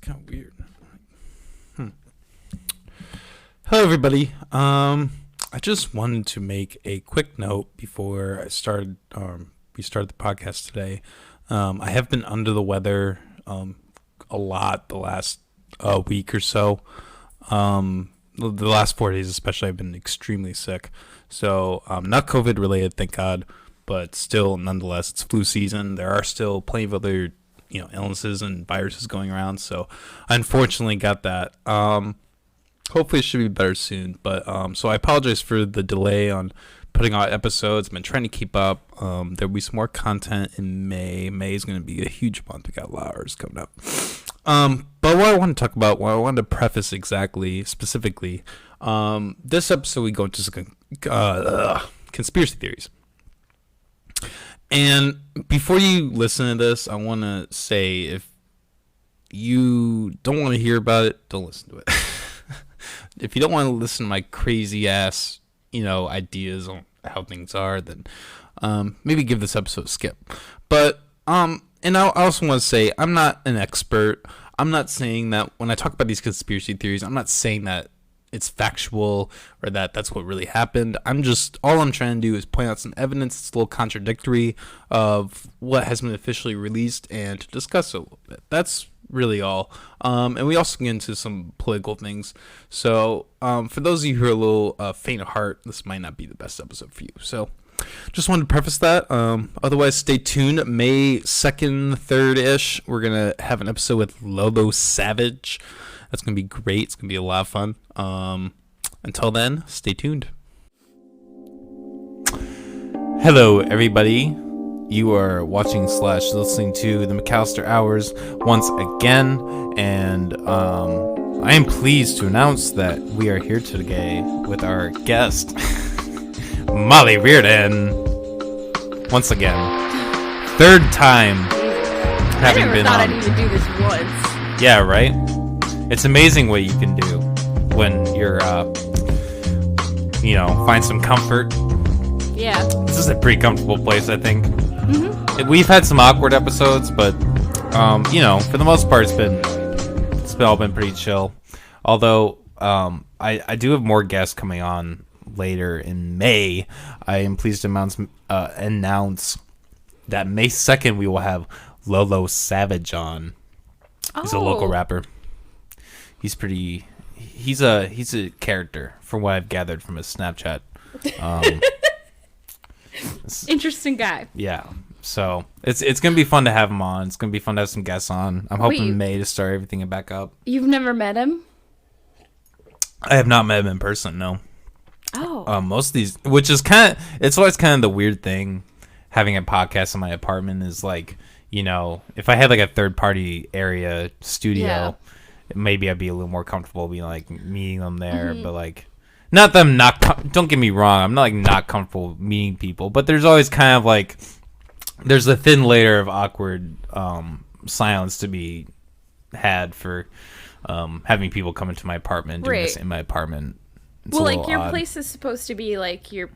kind of weird. Hello, everybody. I just wanted to make a quick note before I started. We started the podcast today. I have been under the weather a lot the last week or so. The last 4 days, especially, I've been extremely sick. So, not COVID related, thank God, but still, nonetheless, it's flu season. There are still plenty of other, illnesses and viruses going around. So, I unfortunately got that. Hopefully, it should be better soon. But so I apologize for the delay on putting out episodes. I've been trying to keep up. There'll be some more content in May. May is going to be a huge month. We got Lowers coming up. But what I want to talk about, what I wanted to preface specifically, this episode we go into some conspiracy theories. And before you listen to this, I want to say, if you don't want to hear about it, don't listen to it. If you don't want to listen to my crazy ass, ideas on how things are, then maybe give this episode a skip. But and I also want to say, I'm not an expert. I'm not saying that when I talk about these conspiracy theories, I'm not saying that it's factual or that that's what really happened. All I'm trying to do is point out some evidence that's a little contradictory of what has been officially released and to discuss it a little bit. That's really all. And we also get into some political things. So for those of you who are a little faint of heart, this might not be the best episode for you. So just wanted to preface that. Otherwise, stay tuned. May 2nd, 3rd-ish, we're going to have an episode with LoLo Savage. That's going to be great. It's going to be a lot of fun. Until then, stay tuned. Hello, everybody. You are watching / listening to the McAllister Hours once again. And I am pleased to announce that we are here today with our guest, Molly Reardon. Once again. 3rd time having been on. I never thought I needed to do this once. Yeah, right? It's amazing what you can do when you're, find some comfort. Yeah. This is a pretty comfortable place, I think. Mm-hmm. We've had some awkward episodes, but, for the most part, it's all been pretty chill. Although, I do have more guests coming on later in May. I am pleased to announce that May 2nd we will have LoLo Savage on. He's a local rapper. He's a character from what I've gathered from his Snapchat. Interesting guy. Yeah. So it's gonna be fun to have him on. It's gonna be fun to have some guests on. I'm hoping May to start everything back up. You've never met him? I have not met him in person, no. Oh. Most of these, which is it's always kind of the weird thing having a podcast in my apartment is like, if I had like a third party area studio, maybe I'd be a little more comfortable being like meeting them there. Mm-hmm. But like, not that I'm not, don't get me wrong, I'm not like not comfortable meeting people, but there's always kind of like, there's a thin layer of awkward silence to be had for having people come into my apartment, doing this in my apartment. It's like your odd. place is supposed to be like your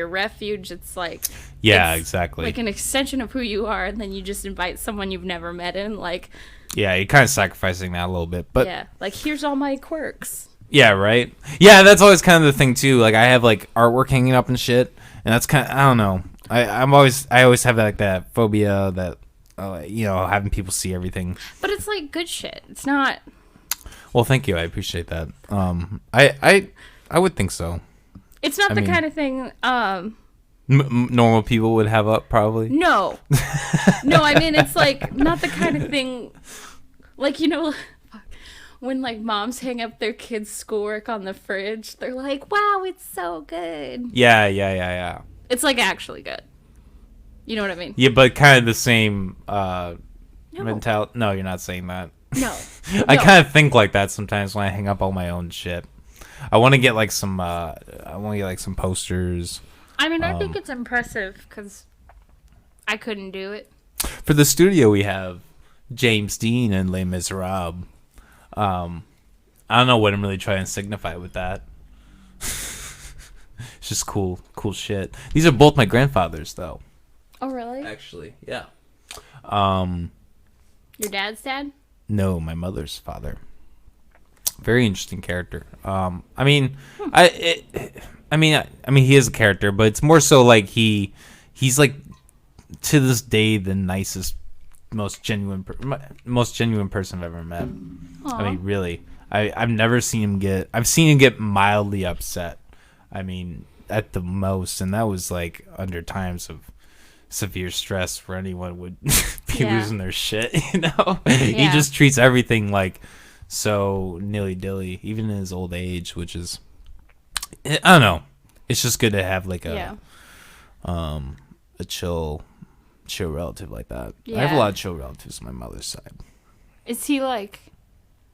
refuge. It's like, exactly, like an extension of who you are, and then you just invite someone you've never met in, like, you're kind of sacrificing that a little bit, but like, here's all my quirks. Yeah, right. Yeah, that's always kind of the thing too. Like, I have like artwork hanging up and shit, and that's kind of, I don't know. I always have like that phobia that having people see everything. But it's like good shit. It's not. Well, thank you. I appreciate that. I would think so. It's not kind of thing normal people would have up, probably. No. No, I mean, it's like not the kind of thing like, when like moms hang up their kids' schoolwork on the fridge, they're like, wow, it's so good. Yeah. It's like actually good. You know what I mean? Yeah, but kind of the same mentality. No, you're not saying that. No. I kind of think like that sometimes when I hang up all my own shit. I want to get like some posters. I mean, I think it's impressive because I couldn't do it. For the studio, we have James Dean and Les Miserables. I don't know what I'm really trying to signify with that. It's just cool shit. These are both my grandfathers, though. Oh, really? Actually, yeah. Your dad's dad? know my mother's father. Very interesting character. I mean, I mean, he is a character, but it's more so like he's like to this day the nicest, most genuine person I've ever met. Aww. I mean, really, I've never seen him get. I've seen him get mildly upset. I mean, at the most, and that was like under times of severe stress where anyone would be losing their shit. He just treats everything like so nilly-dilly, even in his old age, which is, I don't know. It's just good to have like a chill relative like that. Yeah. I have a lot of chill relatives on my mother's side. Is he like,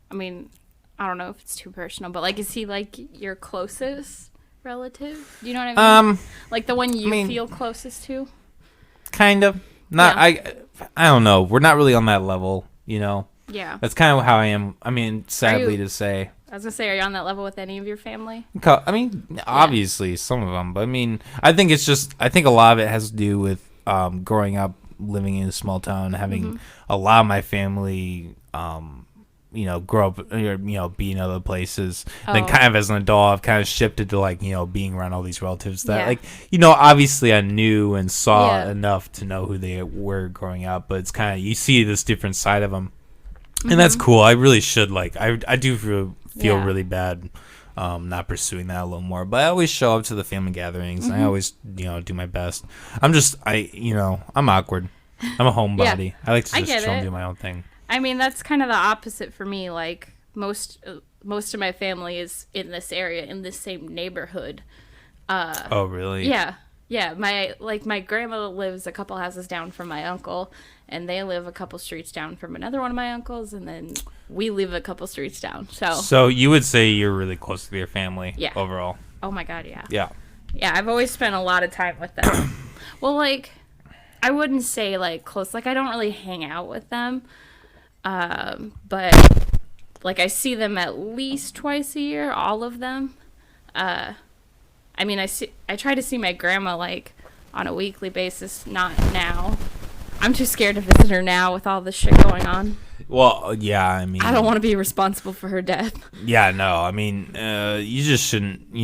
I mean, I don't know if it's too personal, but like, is he like your closest relative? Do you know what I mean? Like the one you feel closest to? Kind of. Not. Yeah. I don't know. We're not really on that level, Yeah. That's kind of how I am. I mean, sadly to say. I was gonna say, are you on that level with any of your family? I mean, obviously some of them, but I mean, I think a lot of it has to do with growing up, living in a small town, having a lot of my family, grow up, be in other places. Then kind of as an adult, I've kind of shifted to like, being around all these relatives that like, obviously I knew and saw enough to know who they were growing up, but it's kind of, you see this different side of them. And that's cool. I really should I do feel really bad not pursuing that a little more, but I always show up to the family gatherings and I always do my best. I'm awkward. I'm a homebody. I like to just chill and do my own thing. I mean, that's kind of the opposite for me. Like most of my family is in this area, in this same neighborhood. Oh really? Yeah. My grandma lives a couple houses down from my uncle, and they live a couple streets down from another one of my uncles, and then we live a couple streets down. So you would say you're really close to your family overall? Oh my God, yeah. Yeah. Yeah, I've always spent a lot of time with them. Well, like, I wouldn't say, like, close. Like, I don't really hang out with them. But, like, I see them at least twice a year, all of them. I mean, I try to see my grandma, like, on a weekly basis, not now. I'm too scared to visit her now with all this shit going on. Well, yeah, I mean, I don't want to be responsible for her death. Yeah, no, I mean, you just shouldn't,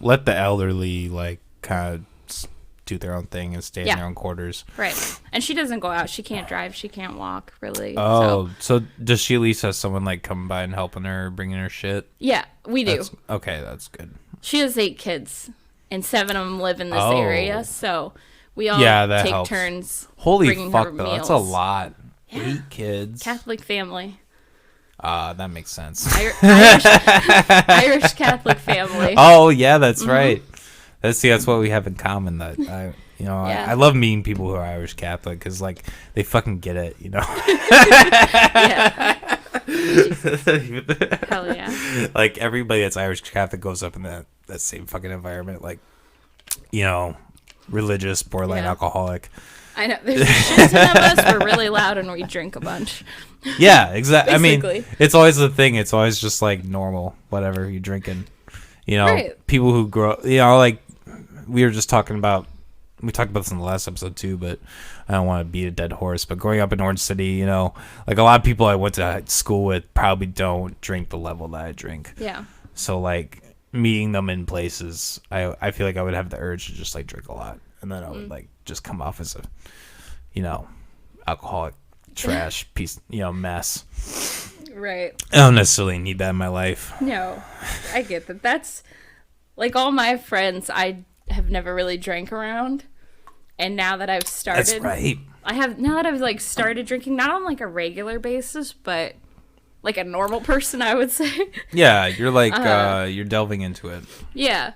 let the elderly, like, kind of do their own thing and stay in their own quarters. Right. And she doesn't go out. She can't drive. She can't walk, really. Oh, so does she at least have someone, like, coming by and helping her, bringing her shit? Yeah, we do. Okay, that's good. She has 8 kids, and 7 of them live in this area, so we all take turns. Holy fuck, though. That's a lot. Yeah. 8 kids. Catholic family. That makes sense. Irish Catholic family. Oh, yeah, that's right. That's what we have in common. That I love meeting people who are Irish Catholic because like they fucking get it, Yeah. Hell yeah. Like everybody that's Irish Catholic goes up in that same fucking environment, like religious, borderline alcoholic. I know. There's a shit ton of us. We're really loud and we drink a bunch. Yeah, exactly. I mean, it's always the thing. It's always just like normal, whatever you're drinking. People who grow, like we were just talking about. We talked about this in the last episode too, but I don't want to beat a dead horse. But growing up in Orange City, like a lot of people I went to school with probably don't drink the level that I drink. Yeah. So like meeting them in places, I feel like I would have the urge to just like drink a lot, and then I would like just come off as a, alcoholic trash piece, mess. Right. I don't necessarily need that in my life. No, I get that. That's like all my friends I have never really drank around, and now that I've started, that's right. Now that I've like started drinking, not on like a regular basis, but like a normal person, I would say. Yeah, you're like you're delving into it. Yeah.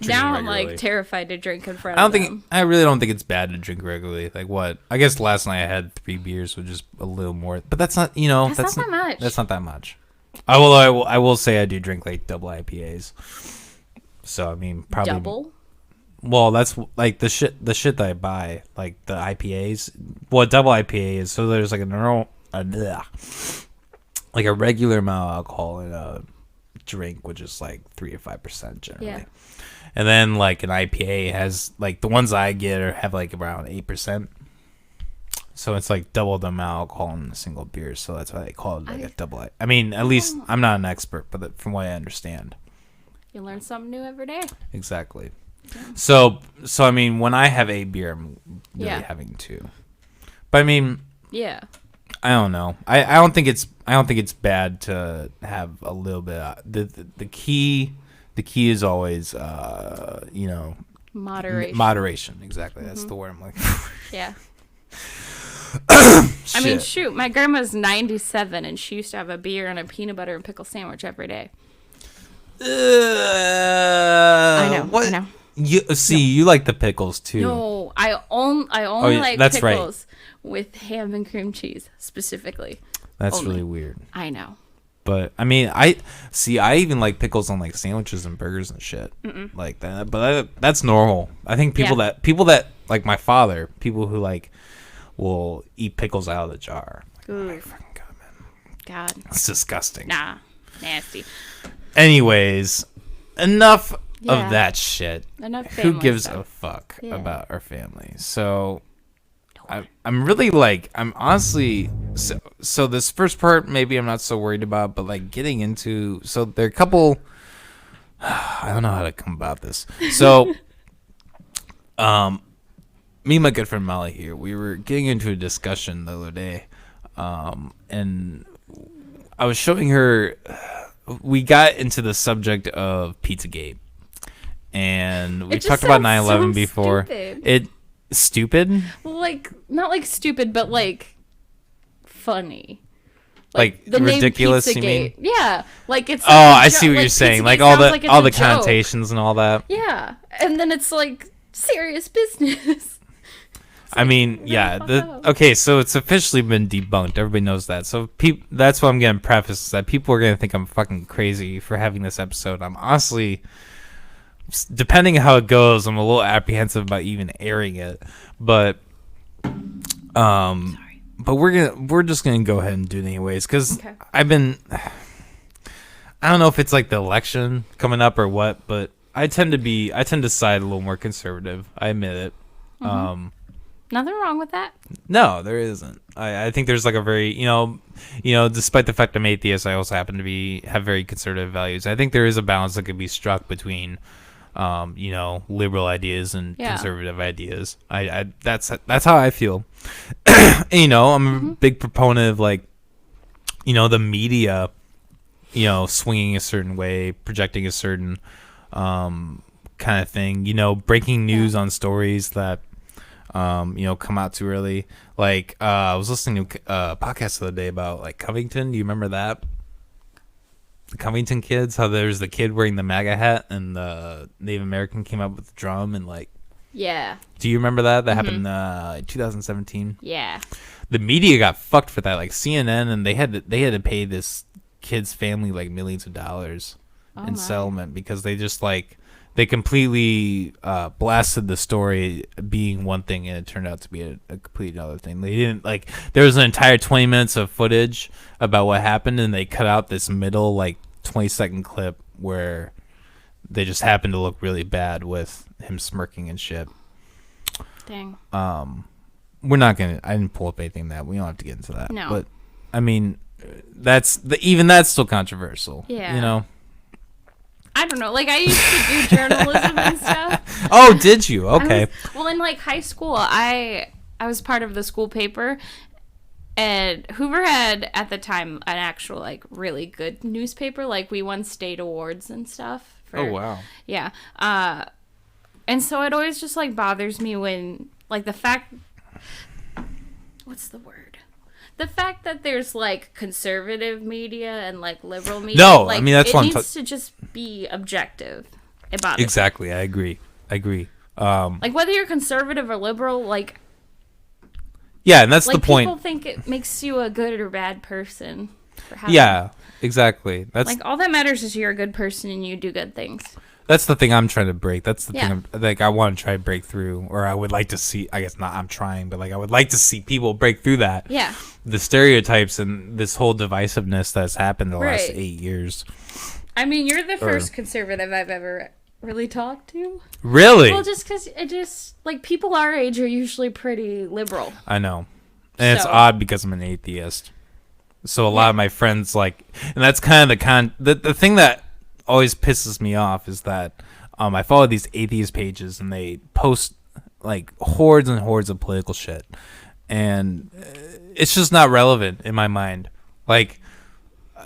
Now I'm like terrified to drink in front of them. I really don't think it's bad to drink regularly. Like what? I guess last night I had 3 beers, which is a little more, but that's not, that's not that much. That's not that much. I will say I do drink like double IPAs. So I mean, probably double. Well, that's like the shit that I buy, like the IPAs. What double IPA is? So there's like like a regular amount of alcohol in a drink, which is like 3 or 5% generally. Yeah. And then like an IPA has like the ones I get have like around 8%. So it's like double the amount of alcohol in a single beer. So that's why they call it like a double. I mean, at least I'm not an expert, but from what I understand. You learn something new every day. Exactly. Yeah. So I mean, when I have a beer, I'm really having two. But I mean, yeah. I don't know. I don't think it's bad to have a little bit. The key is always moderation. Exactly. That's the word I'm looking for. Yeah. I mean, shoot, my grandma's 97 and she used to have a beer and a peanut butter and pickle sandwich every day. I know. What? I know. You like the pickles too. No, I only like pickles with ham and cream cheese specifically. That's really weird. I know. But I mean, I even like pickles on like sandwiches and burgers and shit like that. But that's normal. I think people that like my father, people who like will eat pickles out of the jar. Like, oh my fucking god, man. God, it's disgusting. Nah, nasty. Anyways, enough of that shit. Enough. Who gives a fuck about our family? So. I'm really like, I'm honestly, so this first part, maybe I'm not so worried about, but like getting into, so there are a couple, I don't know how to come about this. So, me and my good friend Molly here, we were getting into a discussion the other day, and I was showing her, we got into the subject of Pizzagate, and we talked about 9/11 so before. Stupid? Like, not like stupid, but like funny. Like the ridiculous, you mean? Yeah. Like it's I see what you're saying. Like all the connotations and all that. Yeah. And then it's like serious business. I mean, yeah. Okay, so it's officially been debunked. Everybody knows that. So that's what I'm going to preface, that people are going to think I'm fucking crazy for having this episode. I'm honestly, depending on how it goes, I'm a little apprehensive about even airing it, but we're just gonna go ahead and do it anyways, because I don't know if it's like the election coming up or what, but I tend to side a little more conservative. I admit it. Nothing wrong with that. No, there isn't. I think there's like a very, despite the fact I'm atheist, I also happen to have very conservative values. I think there is a balance that could be struck between liberal ideas and conservative ideas. That's how I feel. And, I'm a big proponent of like, the media, swinging a certain way, projecting a certain kind of thing. Breaking news on stories that come out too early. Like I was listening to a podcast the other day about like Covington. Do you remember that? The Covington kids, how there's the kid wearing the MAGA hat and the Native American came up with the drum and like. Yeah. Do you remember that? That happened in 2017. Yeah. The media got fucked for that, like CNN, and they had to pay this kid's family like millions of dollars in settlement because they just like they completely blasted the story being one thing and it turned out to be a complete other thing. They didn't like, there was an entire 20 minutes of footage about what happened and they cut out this middle like 20-second clip where they just happened to look really bad with him smirking and shit. Dang. We're not gonna, I didn't pull up anything that, we don't have to get into that. No. But I mean, even that's still controversial. Yeah. I don't know. Like, I used to do journalism and stuff. Oh, did you? Okay. Well, in, like, high school, I was part of the school paper. And Hoover had, at the time, an actual, like, really good newspaper. Like, we won state awards and stuff. Oh, wow. Yeah. And so it always just, like, bothers me when, like, the fact... What's the word? The fact that there's like conservative media and like liberal media, no, like, I mean that's what it needs to just be objective about it. Exactly, I agree. Like whether you're conservative or liberal, like yeah, and that's like, the point. People think it makes you a good or bad person. Yeah, exactly. That's like all that matters is you're a good person and you do good things. That's the thing I'm trying to break. That's the thing I want to try to break through, or I would like to see. I guess not. I'm trying, but like I would like to see people break through that. Yeah. The stereotypes and this whole divisiveness that's happened the last 8 years. I mean, you're the first conservative I've ever really talked to. Really? Well, just because like people our age are usually pretty liberal. I know. And it's odd because I'm an atheist. So a lot of my friends like, and that's kind of the thing that always pisses me off is that I follow these atheist pages and they post like hordes and hordes of political shit, and it's just not relevant in my mind. Like,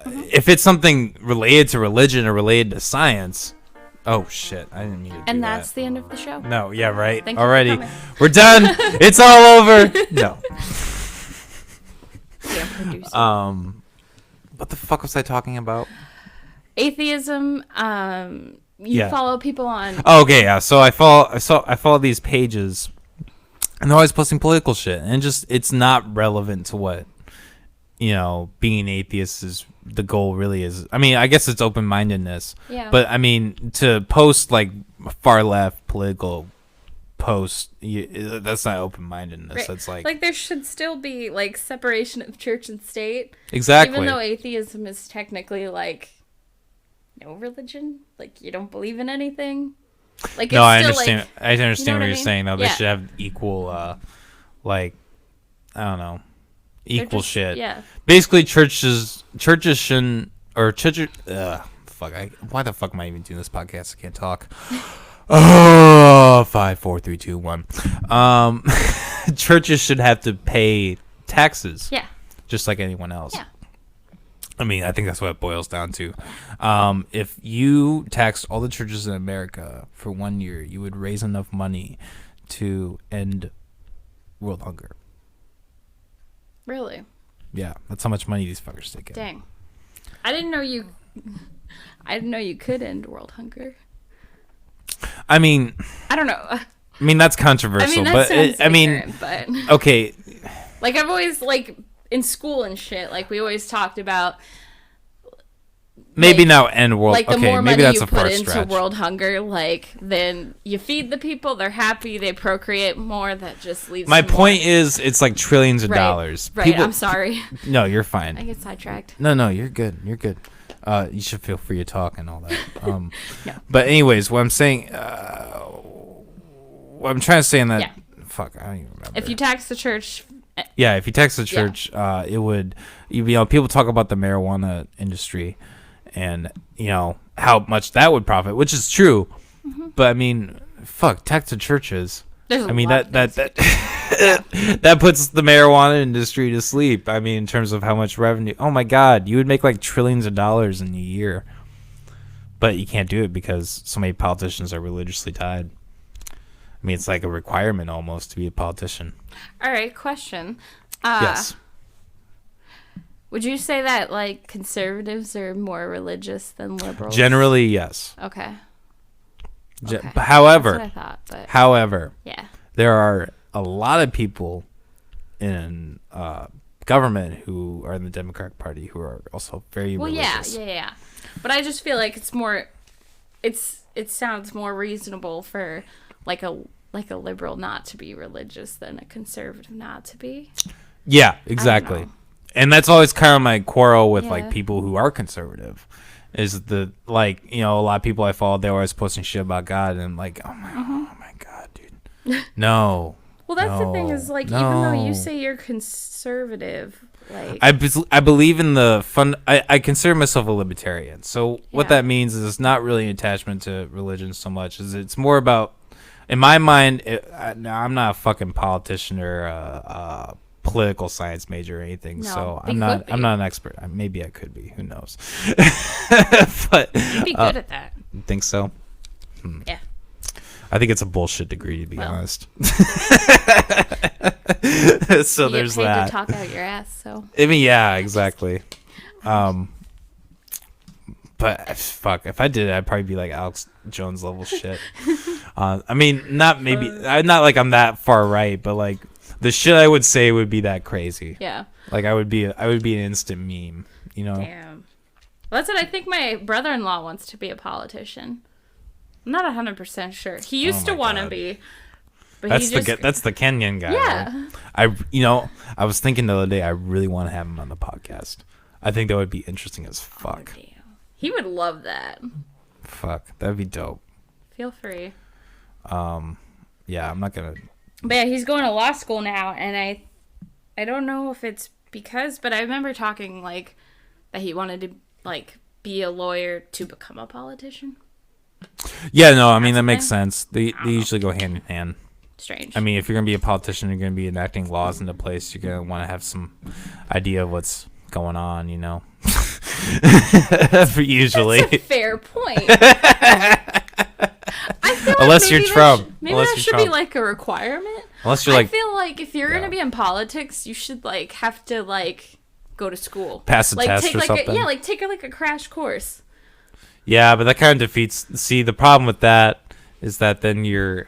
if it's something related to religion or related to science. Oh shit! I didn't mean to do And that. that's the end of the show. No, yeah, right. Thank you Already, for coming. we're done. It's all over. No. Yeah, producer. What the fuck was I talking about? Atheism. You follow people on. Oh, okay, yeah. So I follow these pages, and they're always posting political shit, and it's not relevant to what being atheist is. The goal really is. I mean, I guess it's open-mindedness. Yeah. But I mean, to post like far left political posts, that's not open-mindedness. Right. That's like there should still be like separation of church and state. Exactly. Even though atheism is technically like no religion, like you don't believe in anything. Like no, I still, understand. like, I understand what you're I mean? saying. Though they Yeah. should have equal, like, I don't know, equal shit. Yeah. Basically, churches shouldn't, or churches. Fuck. Why the fuck am I even doing this podcast? I can't talk. Oh, 5, 4, 3, 2, 1. Churches should have to pay taxes. Yeah. Just like anyone else. Yeah. I mean, I think that's what it boils down to. If you taxed all the churches in America for 1 year, you would raise enough money to end world hunger. Really? Yeah, that's how much money these fuckers take in. Dang. I didn't know you could end world hunger. I mean, I don't know. I mean that's controversial, I mean, that but sounds I mean, ignorant, but okay. like I've always like in school and shit, like we always talked about Maybe like, now end world. like the okay, more maybe money that's you a far put into stretch. world hunger, like then you feed the people, they're happy, they procreate more. That just leaves. My more. point is, it's like trillions of Right, dollars. Right. People, I'm sorry. No, you're I fine. get sidetracked. No, you're good. You're good. You should feel free to talk and all that. No. But anyways, what I'm saying, what I'm trying to say in that, Yeah. fuck, I don't even remember. If you tax the church, Yeah, if you tax the church, it would. People talk about the marijuana industry, and how much that would profit, which is true. Mm-hmm. But I mean, fuck, tax the churches. there's a I mean lot that of that puts the marijuana industry to sleep. I mean, in terms of how much revenue. Oh my God, you would make like trillions of dollars in a year, but you can't do it because so many politicians are religiously tied. I mean, it's like a requirement almost to be a politician. All right, question. Yes. Would you say that like conservatives are more religious than liberals? Generally, yes. Okay. Okay. That's However, what I thought, but yeah. there are a lot of people in government who are in the Democratic Party who are also very religious. Yeah. But I just feel like it's more. It sounds more reasonable for like a liberal not to be religious than a conservative not to be. Yeah, exactly. And that's always kind of my quarrel with like Yeah. people who are conservative, is the a lot of people I follow, they're always posting shit about God, and I'm like, oh my God, dude, no. Well, that's the thing is like even though you say you're conservative, like I believe in the fun. I consider myself a libertarian. So what Yeah. that means is it's not really an attachment to religion so much as it's more about, in my mind, I'm not a fucking politician or a political science major or anything. No, so you I'm could be. not an expert. Maybe I could be. Who knows? But you'd be good at that. think so. Yeah. I think it's a bullshit degree, to be Well. honest. So You there's get paid that. to talk out your ass, so I mean, yeah, exactly. But fuck, if I did it, I'd probably be like Alex Jones level shit. I mean, not like I'm that far right, but like the shit I would say would be that crazy. yeah. Like I would be an instant meme, Damn. Well, that's what I think. My brother-in-law wants to be a politician. I'm not 100% sure. He used to my want to God. be, but That's he just that's the Kenyan guy. Yeah. Right? I was thinking the other day, I really want to have him on the podcast. I think that would be interesting as fuck. Oh, damn. He would love that. Fuck, that'd be dope. Feel free. Yeah, I'm not gonna. But yeah, he's going to law school now, and I don't know if it's because, but I remember talking like that he wanted to like be a lawyer to become a politician. Yeah, no, I mean that makes sense. They usually go hand in hand. Strange. I mean, if you're gonna be a politician, you're gonna be enacting laws into place. You're gonna want to have some idea of what's going on, you know. Usually, that's a fair point. I feel like unless you're Trump, maybe that should be like a requirement. Unless you're like, I feel like if you're gonna be in politics, you should like have to like go to school, pass a like, test take, or like something. like take like a crash course. Yeah, but that kind of defeats. See, the problem with that is that then you're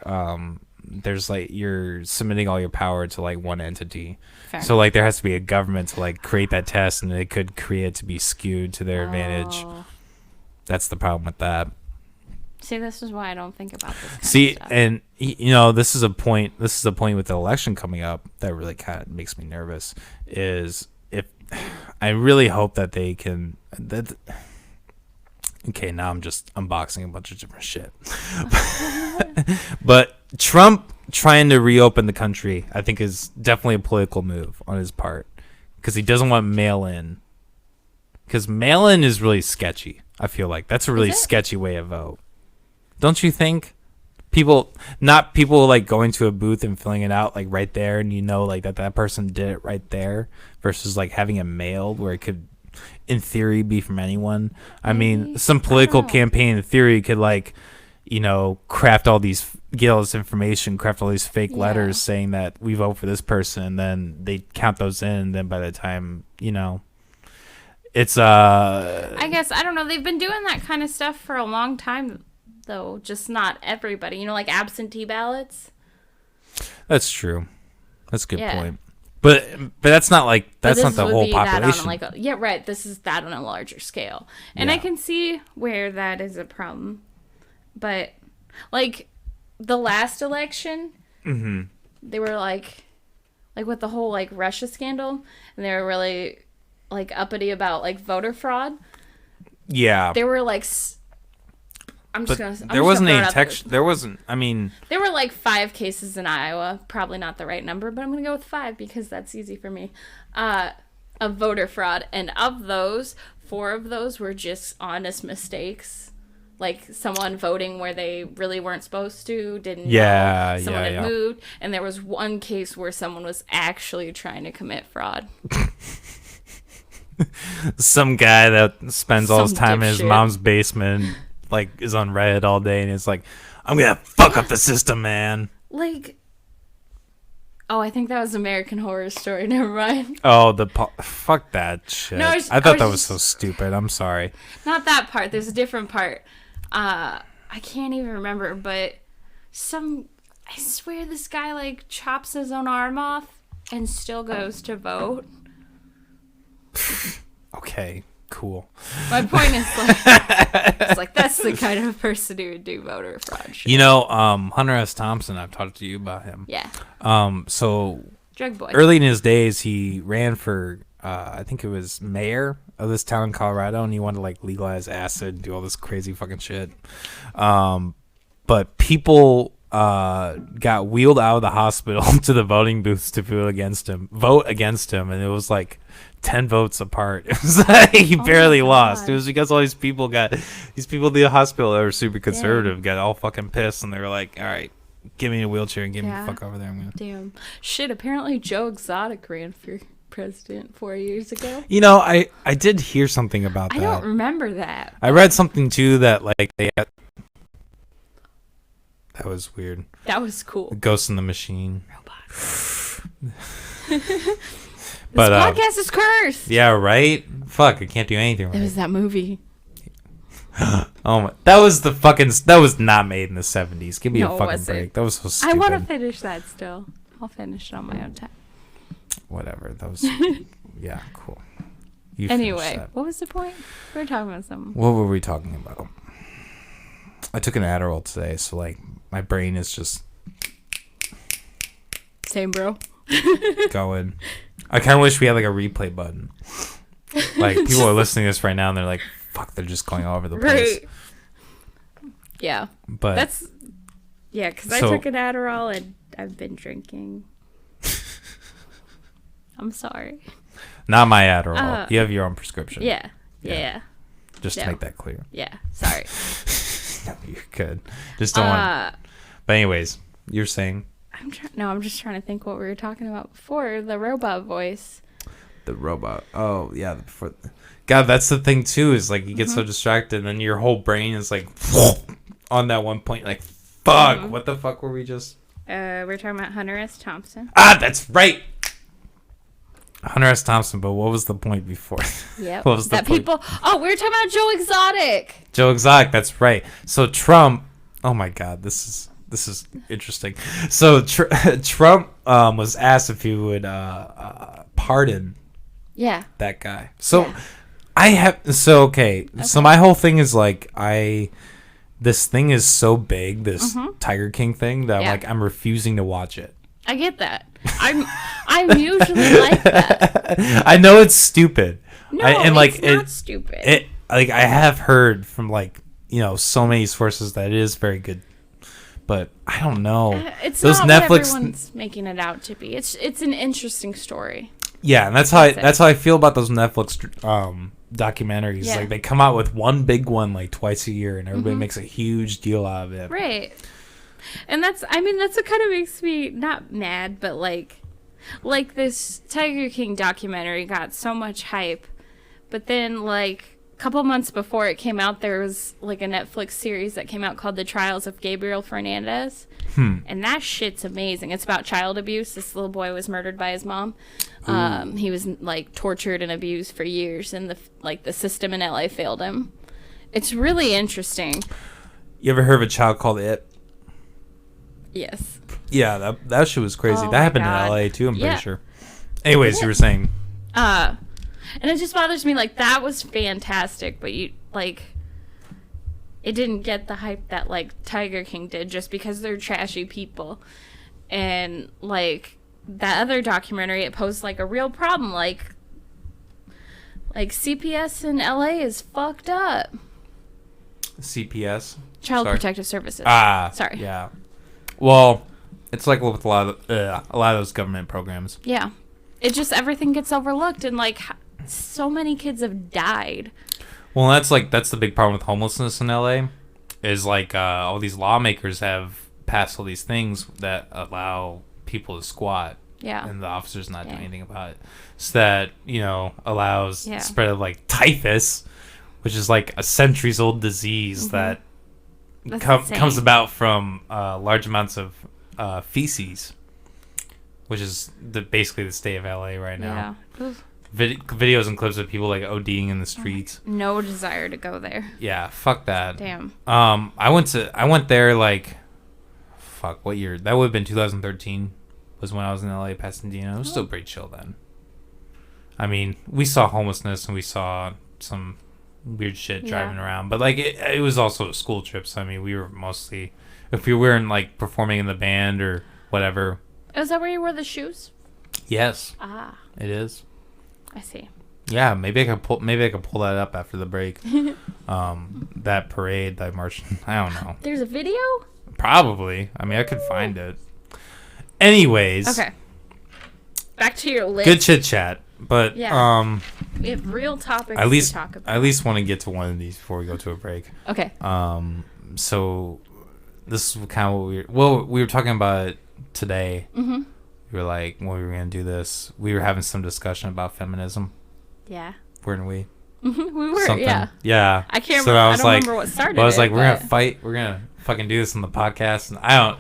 there's like you're submitting all your power to like one entity. Fair. So like there has to be a government to like create that test, and they could create it to be skewed to their advantage. That's the problem with that. See, this is why I don't think about this. See, and you know, this is a point with the election coming up that really kind of makes me nervous. Is if I really hope that they can that. Okay, now I'm just unboxing a bunch of different shit. But Trump trying to reopen the country, I think, is definitely a political move on his part because he doesn't want mail-in. Because mail-in is really sketchy. I feel like that's a really sketchy way to vote. Don't you think? Not people like going to a booth and filling it out like right there, and you know like that person did it right there, versus like having it mailed where it could, in theory, be from anyone. I mean, some political campaign in theory could like, you know, get all this information, craft all these fake letters saying that we vote for this person, and then they count those in, and then by the time, you know, it's I guess I don't know, they've been doing that kind of stuff for a long time though, just not everybody, you know, like absentee ballots. That's true. That's a good point. But that's not like that's not the whole population. Right. This is that on a larger scale, and I can see where that is a problem. But like the last election, they were like with the whole like Russia scandal, and they were really like uppity about like voter fraud. Yeah, they were like. There wasn't. I mean, there were like 5 cases in Iowa. Probably not the right number, but I'm gonna go with 5 because that's easy for me. Of voter fraud, and of those, 4 of those were just honest mistakes, like someone voting where they really weren't supposed to, didn't know, someone had moved, and there was 1 case where someone was actually trying to commit fraud. Some guy that spends all his time in his mom's basement. Like is on Reddit all day and it's like, I'm gonna fuck up the system, man. Like, I think that was American Horror Story. Never mind. Oh, fuck that shit. No, I thought that was so stupid. I'm sorry. Not that part. There's a different part. I can't even remember, but I swear this guy like chops his own arm off and still goes to vote. Okay. Cool. My point is like that's the kind of person who would do voter fraud shit. You know, Hunter S. Thompson, I've talked to you about him. Yeah. So drug boy. Early in his days, he ran for I think it was mayor of this town in Colorado, and he wanted to like legalize acid and do all this crazy fucking shit. But people got wheeled out of the hospital to the voting booths to vote against him, and it was like 10 votes apart. It was like he barely lost. It was because all these people in the hospital that were super conservative got all fucking pissed, and they were like, all right, give me a wheelchair and get me the fuck over there. Damn. Shit, apparently Joe Exotic ran for president 4 years ago. You know, I did hear something about that. I don't remember that. I read something too that like that was weird. That was cool. Ghost in the Machine. Robots. But this podcast is cursed. Yeah, right? Fuck, I can't do anything right. It was that movie. Oh my, that was not made in the 70s. Give me a fucking break. That was so stupid. I want to finish that still. I'll finish it on my own time. Whatever. That was yeah, cool. Anyway, what was the point? We were talking about something. What were we talking about? I took an Adderall today, so like my brain is just same, bro. Going. I kind of wish we had like a replay button. Like people are listening to this right now and they're like, "Fuck!" They're just going all over the place. Yeah, but that's because I took an Adderall and I've been drinking. I'm sorry. Not my Adderall. You have your own prescription. Yeah. Yeah. Just to make that clear. Yeah. Sorry. No, you're good. Just don't want. But anyways, you're saying. I'm just trying to think what we were talking about before. The robot voice. The robot. Oh yeah. Before. God, that's the thing too. Is like you get so distracted, and then your whole brain is like on that one point. Like, fuck. What the fuck were we just? We're talking about Hunter S. Thompson. Ah, that's right. Hunter S. Thompson, but what was the point before? Yeah. What was the point? Oh, we were talking about Joe Exotic. Joe Exotic, that's right. So Trump, oh my God, this is interesting. So Trump was asked if he would pardon that guy. So okay. So my whole thing is like this thing is so big, this Tiger King thing, that I'm refusing to watch it. I get that. I'm usually like that. I know it's stupid. No, it's not stupid. I have heard from so many sources that it is very good, but I don't know. It's those not Netflix what everyone's making it out to be. It's an interesting story. Yeah, and that's how I feel about those Netflix documentaries. Yeah. Like they come out with one big one like twice a year, and everybody makes a huge deal out of it. Right. And that's what kind of makes me not mad, but like this Tiger King documentary got so much hype, but then like a couple months before it came out, there was like a Netflix series that came out called The Trials of Gabriel Fernandez, and that shit's amazing. It's about child abuse. This little boy was murdered by his mom. He was like tortured and abused for years, and the system in LA failed him. It's really interesting. You ever heard of a child called It? Yes. Yeah, that shit was crazy. Oh that happened God. in LA too, I'm pretty sure. Anyways, you were saying. And it just bothers me, like, that was fantastic, but it didn't get the hype that, like, Tiger King did just because they're trashy people. And, like, that other documentary, it posed, like, a real problem. Like CPS in LA is fucked up. CPS? Child Protective Services. Sorry. Yeah. Well, it's like with a lot of those government programs. Yeah. It just, everything gets overlooked, and, like, so many kids have died. Well, that's the big problem with homelessness in LA, is like all these lawmakers have passed all these things that allow people to squat. Yeah. And the officers not doing anything about it. So that, allows the spread of like typhus, which is like a centuries old disease that comes about from large amounts of feces, which is basically the state of LA right now. Yeah. Videos and clips of people like ODing in the streets. No desire to go there. Yeah, fuck that. Damn. I went there like, fuck, what year? That would have been 2013 was when I was in LA, Pasadena. It was still pretty chill then. I mean, we saw homelessness and we saw some weird shit driving around, but like it was also school trips. I mean, we were mostly, if we weren't like performing in the band or whatever. Is that where you wore the shoes? Yes. It is. I see. Yeah, maybe I could pull that up after the break. That parade, that march. I don't know. There's a video? Probably. I mean, I could find it. Anyways. Okay. Back to your list. Good chit chat, but we have real topics to talk about. I at least want to get to one of these before we go to a break. Okay. So this is kind of what we were talking about it today. Mm-hmm. We were like, when we were gonna do this, we were having some discussion about feminism. Yeah. Weren't we? We were. Something. Yeah. Yeah. I can't. So I don't remember what started. Well, I was like, we're gonna fight. We're gonna fucking do this on the podcast, and I don't.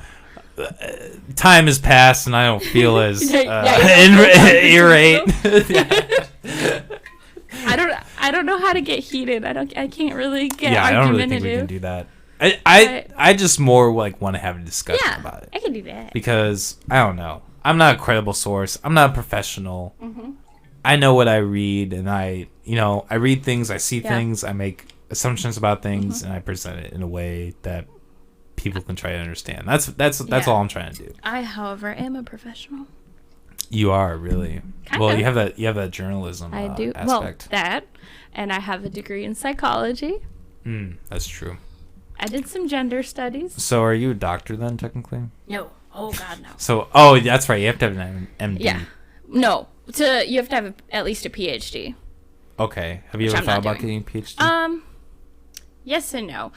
Time has passed, and I don't feel as irate. I don't know how to get heated. I can't really get argumentative. I don't really think we can do that. I just more like want to have a discussion about it. I can do that because I don't know. I'm not a credible source. I'm not a professional. Mm-hmm. I know what I read, and I read things, I see things, I make assumptions about things, and I present it in a way that people can try to understand. That's all I'm trying to do. I, however, am a professional. You are really. Kinda. Well, you have that journalism. I do. Aspect. Well, that, and I have a degree in psychology. That's true. I did some gender studies. So, are you a doctor then, technically? No. Oh God, no. So, that's right. You have to have an MD. Yeah. No. You have to have at least a PhD. Okay. Have you Which ever I'm thought not about doing. getting a PhD? Yes and no.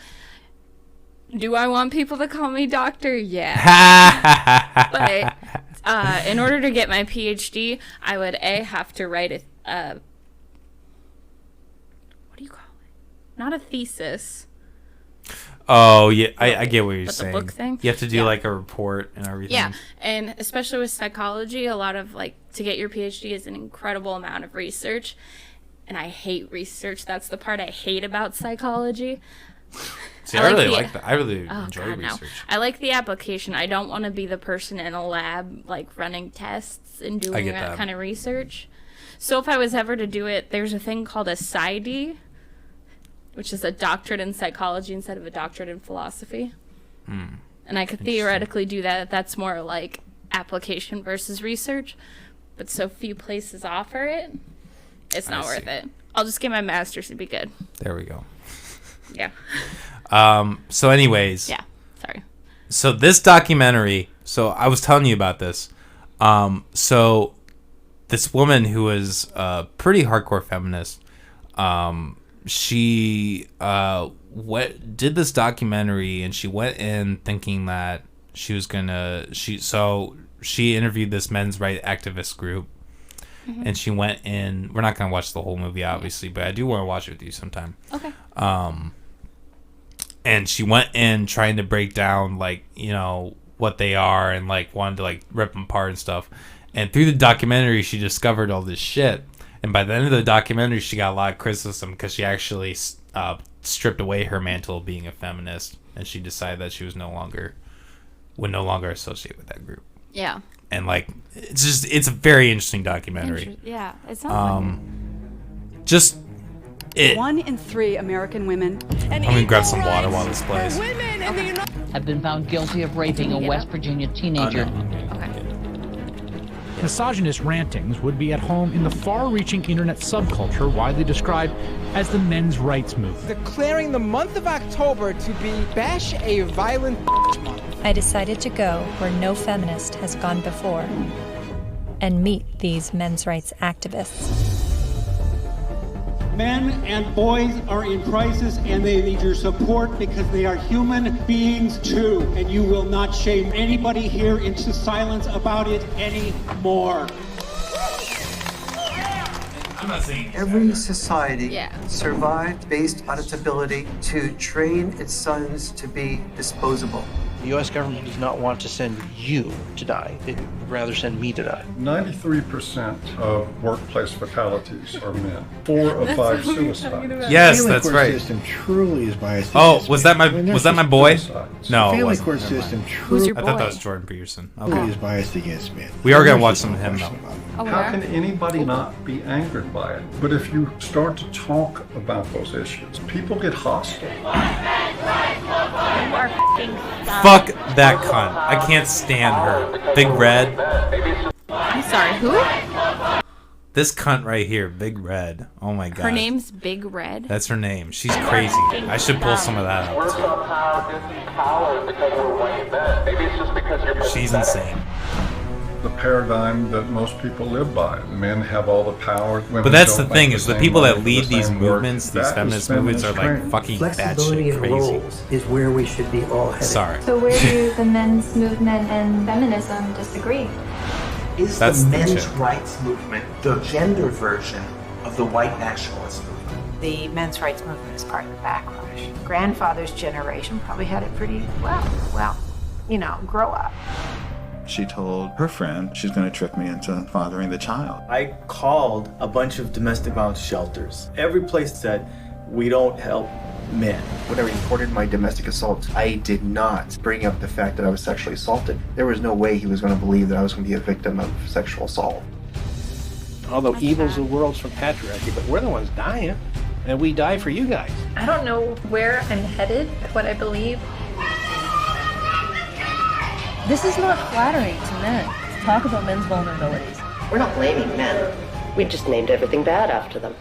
Do I want people to call me doctor? Yeah. But in order to get my PhD, I would have to write a what do you call it? Not a thesis. Oh, yeah. I get what you're But the saying. book thing? You have to do Yeah. like a report and everything. Yeah, and especially with psychology, a lot of to get your PhD is an incredible amount of research, and I hate research. That's the part I hate about psychology. See, I really like that. I really Oh enjoy God, no! research. I like the application. I don't want to be the person in a lab running tests and doing get that that. kind of research. So if I was ever to do it, there's a thing called a PsyD, which is a doctorate in psychology instead of a doctorate in philosophy. And I could theoretically do that. That's more like application versus research. But so few places offer it, it's not worth it. I'll just get my master's and be good. There we go. Yeah. So anyways. Yeah. Sorry. So this documentary, so I was telling you about this. So this woman who was a pretty hardcore feminist, she did this documentary, and she went in thinking that she was gonna she interviewed this men's rights activist group, and she went in. We're not gonna watch the whole movie, obviously, but I do want to watch it with you sometime. Okay. And she went in trying to break down what they are, and wanted to rip them apart and stuff. And through the documentary, she discovered all this shit. And by the end of the documentary, she got a lot of criticism because she actually stripped away her mantle of being a feminist, and she decided that she would no longer associate with that group. Yeah. And it's a very interesting documentary. Yeah. It sounds Just it. 1 in 3 American women. I'm gonna grab some water while this plays. Have been found guilty of raping a West Virginia teenager. Misogynist rantings would be at home in the far-reaching internet subculture widely described as the men's rights movement. Declaring the month of October to be Bash a Violent Month. I decided to go where no feminist has gone before and meet these men's rights activists. Men and boys are in crisis, and they need your support because they are human beings too. And you will not shame anybody here into silence about it anymore. I'm not saying every society survived based on its ability to train its sons to be disposable. The U.S. government does not want to send you to die. It would rather send me to die. 93% of workplace fatalities are men. 4 of 5 suicides. Yes, that's right. The system truly is biased. Oh, was that my boy? No, it family wasn't. court system Who's truly your I thought that boy? was Jordan Peterson. Okay. is biased against men. We are gonna watch some of him though. Oh, How can anybody not be angered by it? But if you start to talk about those issues, people get hostile. Fuck that cunt. I can't stand her. Big Red. I'm sorry, who? This cunt right here, Big Red. Oh my god. Her name's Big Red. That's her name. She's crazy. I should pull some of that out. She's insane. The paradigm that most people live by. Men have all the power. Women But that's the don't thing, make is the same people money that for lead the these same work. movements, these That is feminist movements, are training. fucking Flexibility batshit of crazy. roles is where we should be all headed. Sorry. So where do the men's movement and feminism disagree? Is That's the the men's shit. rights movement the gender version of the white nationalist movement? The men's rights movement is part of the backlash. Grandfather's generation probably had it pretty well, grow up. She told her friend she's going to trick me into fathering the child. I called a bunch of domestic violence shelters. Every place said, we don't help men. When I reported my domestic assault, I did not bring up the fact that I was sexually assaulted. There was no way he was going to believe that I was going to be a victim of sexual assault. Although evil's the world's from patriarchy, but we're the ones dying, and we die for you guys. I don't know where I'm headed, what I believe. This is not flattering to men to talk about men's vulnerabilities. We're not blaming men. We just named everything bad after them.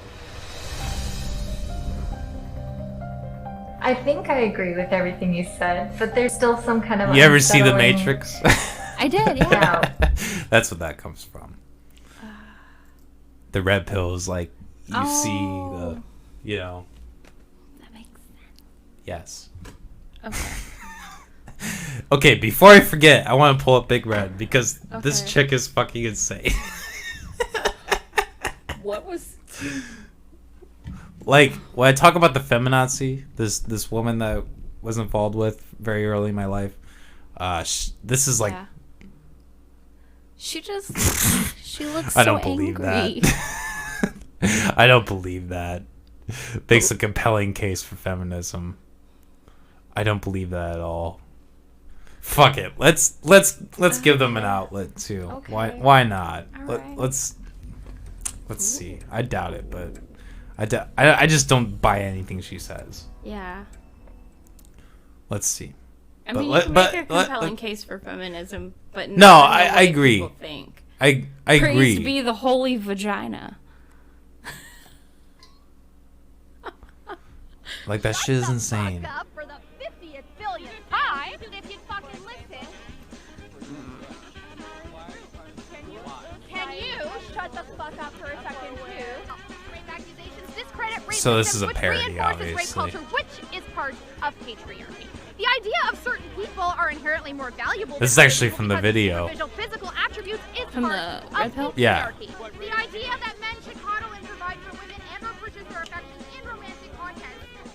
I think I agree with everything you said, but there's still some kind of You ever see The unsettling- Matrix? I did, yeah. That's what that comes from. the red pill is like you see Oh. the, you know. That makes sense. Yes. Okay. Okay, before I forget, I want to pull up Big Red because this Okay. chick is fucking insane. What was? Like when I talk about the feminazi, this woman that was involved with very early in my life, this is like. Yeah. She just. She looks I so don't believe angry. that. I don't believe that. Makes a compelling case for feminism. I don't believe that at all. Fuck it. Let's give them an outlet too. Okay. Why not? All right. Let's see. I doubt it, but I just don't buy anything she says. Yeah. Let's see. I mean, you can make a compelling case for feminism, but No, not in the I way agree. people think. I Praise agree. be the holy vagina. Like that shit is insane. For the 50th billionth time, if you'd fucking listen. Can you shut the fuck up for a second, too? Rape accusations discredit racism, So this is a which parody, reinforces rape obviously. culture, which is part of patriarchy. The idea of certain people are inherently more valuable. This is than other actually people from the because video. superficial physical attributes is From part the of Red Pill? Yeah. patriarchy. The idea that men should coddle and provide for women and/or purchase their affections in romantic context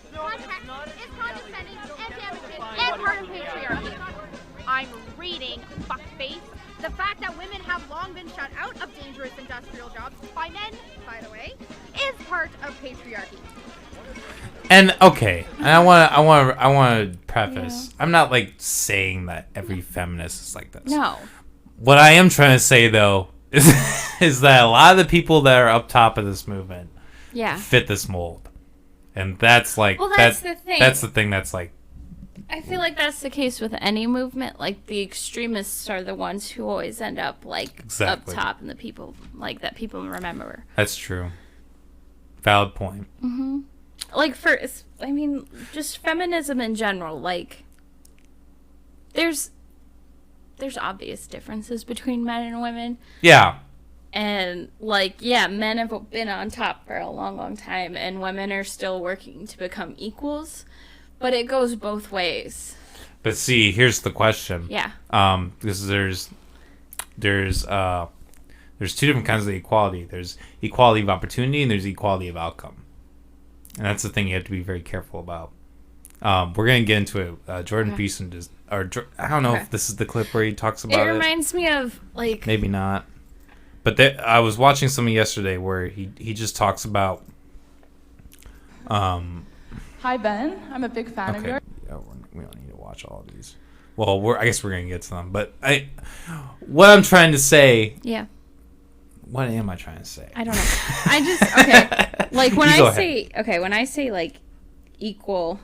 is condescending and damaging and part of patriarchy. I'm reading, fuckface. The fact that women have long been shut out of dangerous industrial jobs by men, by the way, is part of patriarchy. And okay, and I want to preface. I'm not like saying that every feminist is like this. No. What I am trying to say though is that a lot of the people that are up top of this movement Yeah. fit this mold, and that's like Well, that's the thing. That's the thing that's like I feel like that's the case with any movement. Like the extremists are the ones who always end up like Exactly. up top, and the people like that people remember. that's true. Valid point. Mm-hmm. Like I mean, just feminism in general. Like, there's obvious differences between men and women. Yeah. And like, yeah, men have been on top for a long, long time, and women are still working to become equals. But it goes both ways. But see, here's the question. Yeah. Because there's two different kinds of equality. There's equality of opportunity and there's equality of outcome. And that's the thing you have to be very careful about. We're gonna get into it. Jordan Okay. Peterson I don't know Okay. if this is the clip where he talks It about it. reminds me of like Maybe not. But I was watching something yesterday where he just talks about. Hi, Ben. I'm a big fan of Okay. yours. Yeah, we don't need to watch all of these. Well, I guess we're gonna get to them. But what I'm trying to say. Yeah. What am I trying to say? I don't know. I just okay. Like when You go when I say like equal,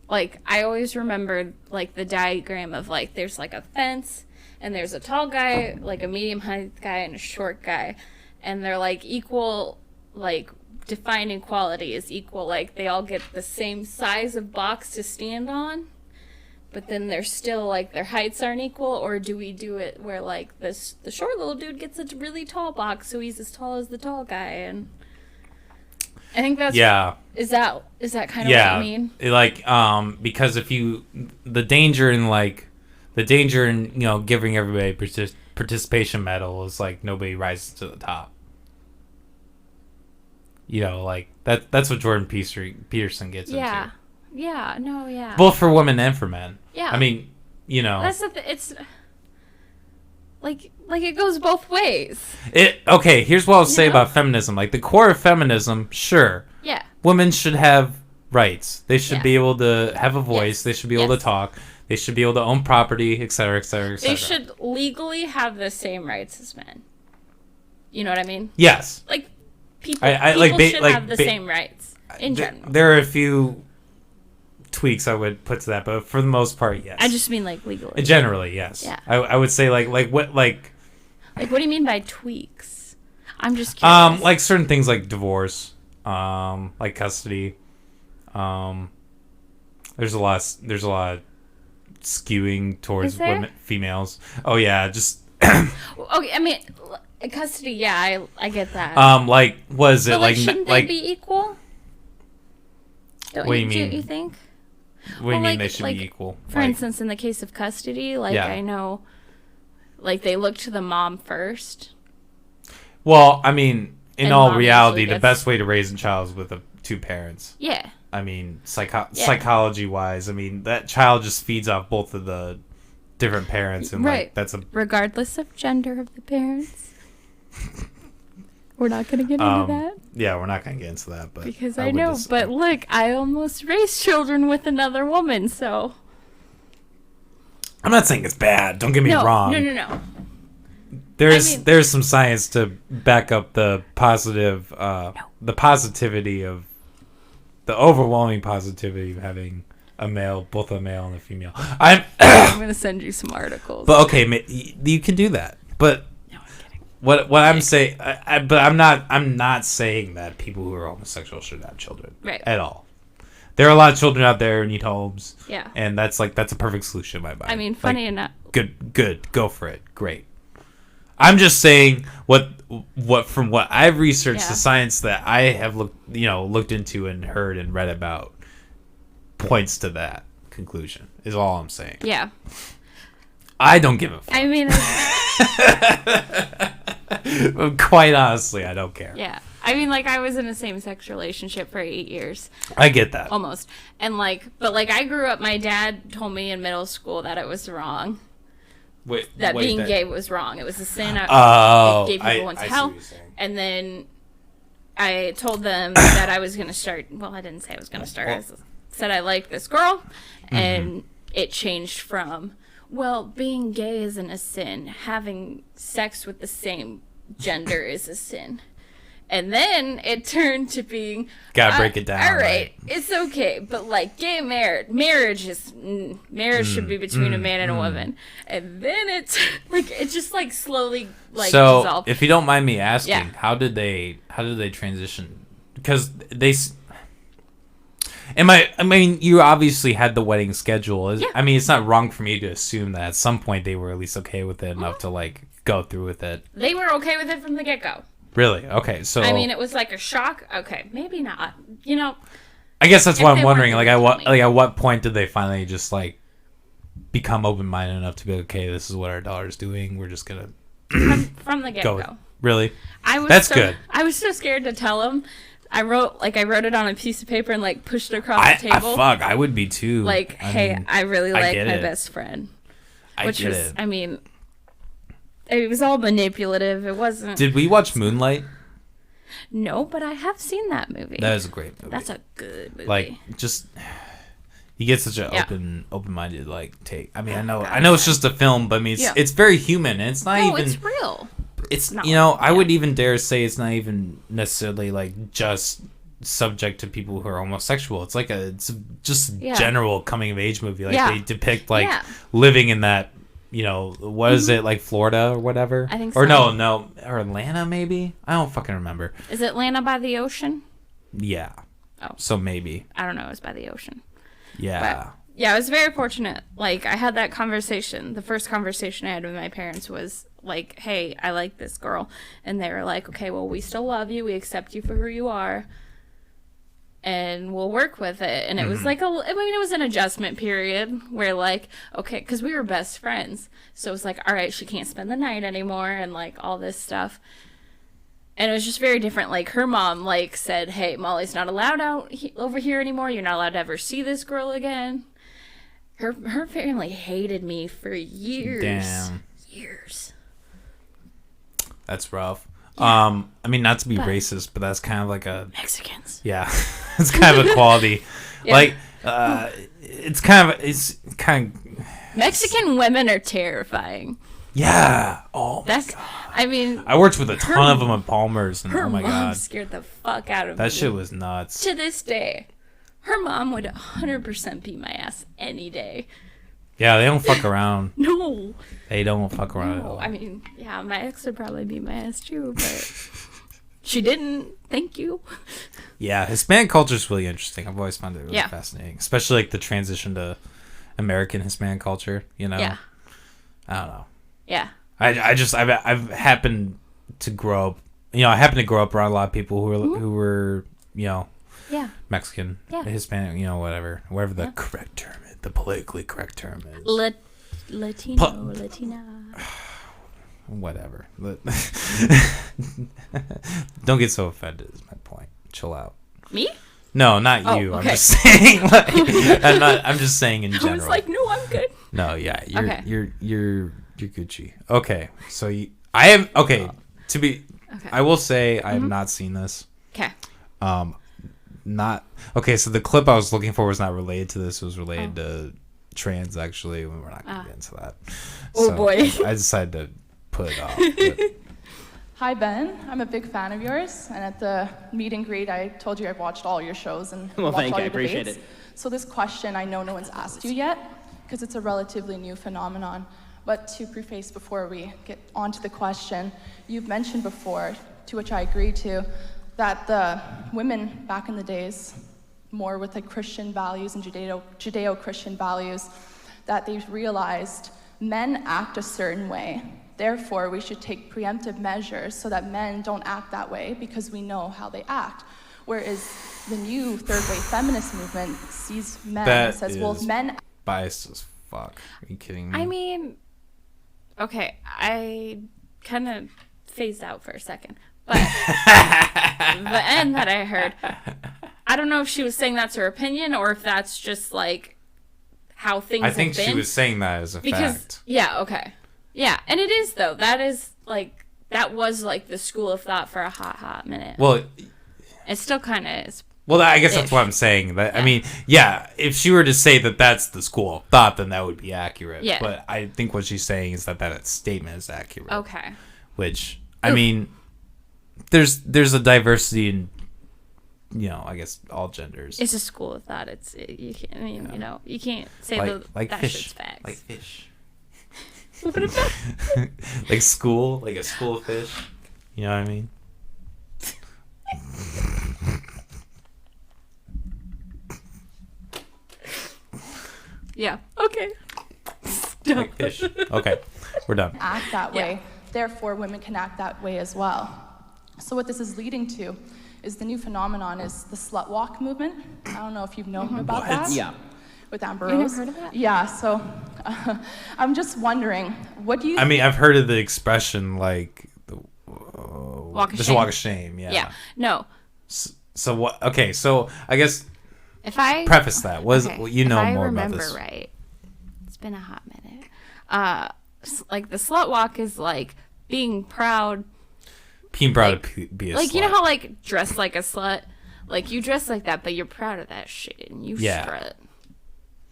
like I always remember like the diagram of like there's like a fence and there's a tall guy, like a medium height guy and a short guy, and they're like equal, like defined equality is equal, like they all get the same size of box to stand on. But then they're still like their heights aren't equal, or do we do it where like the short little dude gets a really tall box, so he's as tall as the tall guy? And I think that's Is that kind of what you mean? Because if the danger in giving everybody participation medal is like nobody rises to the top. Like that's what Jordan Peterson gets into. Yeah, no, yeah. Both for women and for men. Yeah. I mean, That's it's like it goes both ways. Okay, here's what I'll say about feminism. Like the core of feminism, sure. Yeah. Women should have rights. They should be able to have a voice. Yes. They should be able to talk. They should be able to own property, et cetera, et cetera, et cetera. They should legally have the same rights as men. You know what I mean? Yes. Like people should have the same rights in general. There are a few tweaks I would put to that, but for the most part, yes. I just mean like legally. Generally, yes. Yeah. I would say like what do you mean by tweaks? I'm just curious. Like certain things like divorce, like custody. There's a lot of skewing towards females. Oh yeah, just okay, I mean Custody, yeah, I get that. Like, was it but, like shouldn't like? they be equal? Don't What do you mean? Do you think? What do you mean they should be equal? For instance, in the case of custody, like I know, like they look to the mom first. Well, I mean, in And all mom reality, usually the best way to raise a child is with two parents. Yeah. I mean, psychology wise, I mean that child just feeds off both of the different parents, and Right. like that's a Regardless of gender of the parents. We're not going to get into that. Yeah, we're not going to get into that, but Because I know, but look, I almost raised children with another woman, so. I'm not saying it's bad. Don't get me wrong. No. There's some science to back up the positive, the positivity of the overwhelming positivity of having both a male and a female. I'm going to send you some articles. But okay, you can do that. But what I'm saying, but I'm not saying that people who are homosexual should have children, right? At all. There are a lot of children out there who need homes. Yeah. And that's a perfect solution in my mind. I mean, funny enough. Good. Go for it. Great. I'm just saying what from what I've researched, the science that I have looked into and heard and read about points to that conclusion is all I'm saying. Yeah. I don't give a fuck. I mean, quite honestly, I don't care. Yeah. I mean, like, I was in a same-sex relationship for 8 years. I get that. Almost. And, but I grew up, my dad told me in middle school that it was wrong. That being gay was wrong. It was a sin. It gave people went to hell. And then I told them that I was going to start. Well, I didn't say I was going to start. I said I liked this girl. And it changed from, well, being gay isn't a sin. Having sex with the same gender is a sin. And then it turned to being... Gotta break it down. All right, it's okay. But, gay marriage should be between a man and a woman. And then it's, it just, slowly, so, dissolved. if you don't mind me asking, how did they transition? Because they... I mean, you obviously had the wedding schedule. I mean, it's not wrong for me to assume that at some point they were at least okay with it enough to, go through with it. They were okay with it from the get-go. Really? Okay, so... I mean, it was a shock. Okay, maybe not. I guess that's what I'm wondering. At what point did they finally just, become open-minded enough to be okay, this is what our daughter's doing, we're just gonna... from the get-go. Really? That's good. I was so scared to tell him. I wrote it on a piece of paper and, pushed it across the table. I would be too. Hey, I really like my best friend. I mean... It was all manipulative. It wasn't... Did we watch Moonlight? No, but I have seen that movie. That is a great movie. That's a good movie. You get such an open-minded take. I mean, I know it's just a film, but I mean, it's very human, and it's not even... it's real. It's not, I would even dare say it's not even necessarily just subject to people who are homosexual. It's it's just general coming-of-age movie. They depict living in that. What is it, Florida or whatever? I think so. Or no, or Atlanta maybe? I don't fucking remember. Is Atlanta by the ocean? Yeah. Oh. So maybe. I don't know, it's by the ocean. Yeah. But, yeah, I was very fortunate. I had that conversation. The first conversation I had with my parents was, hey, I like this girl. And they were like, okay, well, we still love you. We accept you for who you are. And we'll work with it. And it was it was an adjustment period where okay, because we were best friends. So it was all right, she can't spend the night anymore and all this stuff. And it was just very different. Her mom said, hey, Molly's not allowed over here anymore. You're not allowed to ever see this girl again. Her family hated me for years. Damn. Years. That's rough. Yeah. I mean, not to be racist, but that's kind of a Mexicans. Yeah, it's kind of a quality. It's kind of Mexican women are terrifying. Yeah. Oh, my God. I mean, I worked with a ton of them at Palmer's, and oh my God, mom scared the fuck out of me. That shit was nuts. To this day, her mom would 100% beat my ass any day. Yeah, they don't fuck around. No. They don't fuck around. No, I mean, yeah, my ex would probably beat my ass too, but she didn't. Thank you. Yeah, Hispanic culture is really interesting. I've always found it really fascinating, especially the transition to American Hispanic culture. Yeah. I don't know. Yeah. I've happened to grow up. I happened to grow up around a lot of people who were Yeah. Mexican, Yeah. Hispanic, whatever the correct term is, the politically correct term is. Latino, Latina. Whatever. Don't get so offended is my point. Chill out. Me? No, not you. Okay. I'm just saying. I'm just saying in general. I was like, no, I'm good. No, yeah, Okay. you're Gucci. Okay, so I am okay. To be, I will say I have not seen this. Okay. Not okay. So the clip I was looking for was not related to this. It was related to trans. Actually, we're not gonna get into that. Oh So boy. I decided to put it off. But Hi, Ben. I'm a big fan of yours, and at the meet and greet, I told you I've watched all your shows and Well, watched thank all you. I your appreciate debates. it. So this question, I know no one's asked you yet, because it's a relatively new phenomenon. But to preface before we get onto the question, you've mentioned before, to which I agree to, that the women back in the days, more with like Christian values and Judeo-Christian values, that they've realized men act a certain way. Therefore, we should take preemptive measures so that men don't act that way because we know how they act. Whereas the new third-wave feminist movement sees men and says, well, if men... biased as fuck. Are you kidding me? I mean, okay, I kind of phased out for a second. But the end that I heard, I don't know if she was saying that's her opinion or if that's just like how things have been. I think she was saying that as a fact. Yeah, okay. Yeah, and it is though. That is like that was like the school of thought for a hot minute. Well, it still kind of is. Well, I guess that's what I'm saying. That, I mean, yeah, if she were to say that that's the school of thought, then that would be accurate. Yeah. But I think what she's saying is that statement is accurate. Okay. Which, I mean, there's a diversity in, I guess all genders. It's a school of thought. You can't. I mean, you can't say that fish. shit's facts. Like fish. What about like school, like a school of fish. You know what I mean? Yeah. Okay. Like fish. Okay. We're done. Act that way. Therefore, women can act that way as well. So what this is leading to is the new phenomenon is the slut walk movement. I don't know if you've known about that. Yeah. With Amber You Rose. never heard of that? Yeah. So I'm just wondering, what do you? I mean, I've heard of the expression like walk of just shame. walk of shame. Yeah. Yeah. No. So what? Okay. So I guess if I preface that was okay, more if I about remember this. right, it's been a hot minute. Like the slut walk is like being proud. Being proud to be a like slut. You know how like dress like a slut, like you dress like that, but you're proud of that shit and you strut.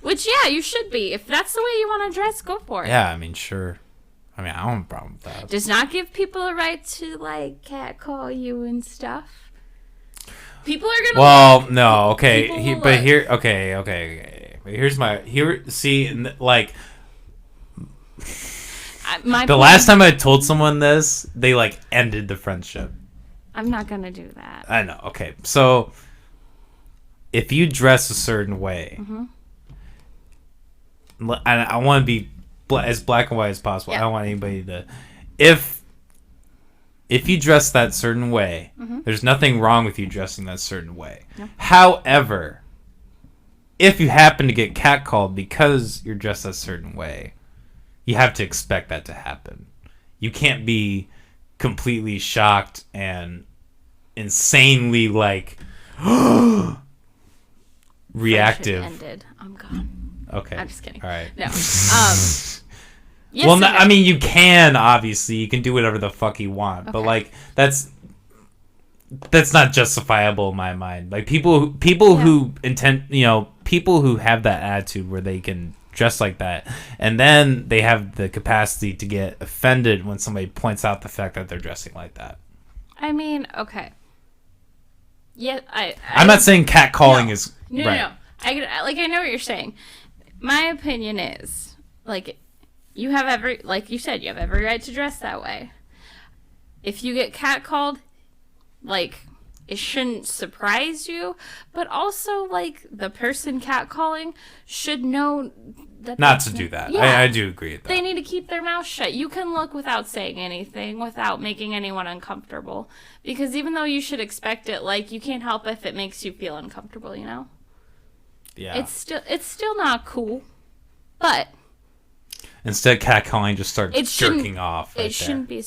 Which you should be. If that's the way you want to dress, go for it. Yeah, I mean, sure. I mean, I don't have a problem with that. Does not give people a right to like catcall you and stuff. People are gonna. Well, no, okay, okay. But here's like. My the last time I told someone this, they like ended the friendship. I'm not gonna do that. I know. Okay, so if you dress a certain way, and I want to be as black and white as possible. I don't want anybody to. If you dress that certain way, there's nothing wrong with you dressing that certain way. No. However, if you happen to get catcalled because you're dressed a certain way, you have to expect that to happen. You can't be completely shocked and insanely like reactive. Friendship ended. I'm gone. Okay. I'm just kidding. All right. No. Yes well, no, I mean, you can obviously you can do whatever the fuck you want, but like that's not justifiable in my mind. Like people who have that attitude where they can dress like that, and then they have the capacity to get offended when somebody points out the fact that they're dressing like that. I mean, okay. Yeah, I'm not saying catcalling is no, right. No. I know what you're saying. My opinion is like you have every right to dress that way. If you get catcalled, like it shouldn't surprise you, but also like the person catcalling should know that not to do that. Yeah, I do agree with that. they need to keep their mouth shut. You can look without saying anything, without making anyone uncomfortable, because even though you should expect it, like, you can't help if it makes you feel uncomfortable, you know? Yeah. It's still not cool, but instead catcalling just start jerking off. It shouldn't be.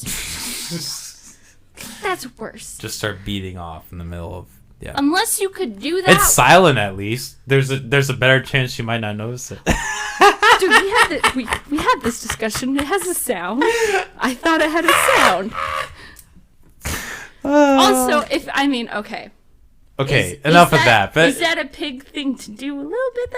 That's worse. Just start beating off in the middle of Unless you could do that. It's silent at least. There's a better chance you might not notice it. Dude, we had this discussion. It has a sound. I thought it had a sound. Also, Okay, enough of that. But is that a pig thing to do? A little bit.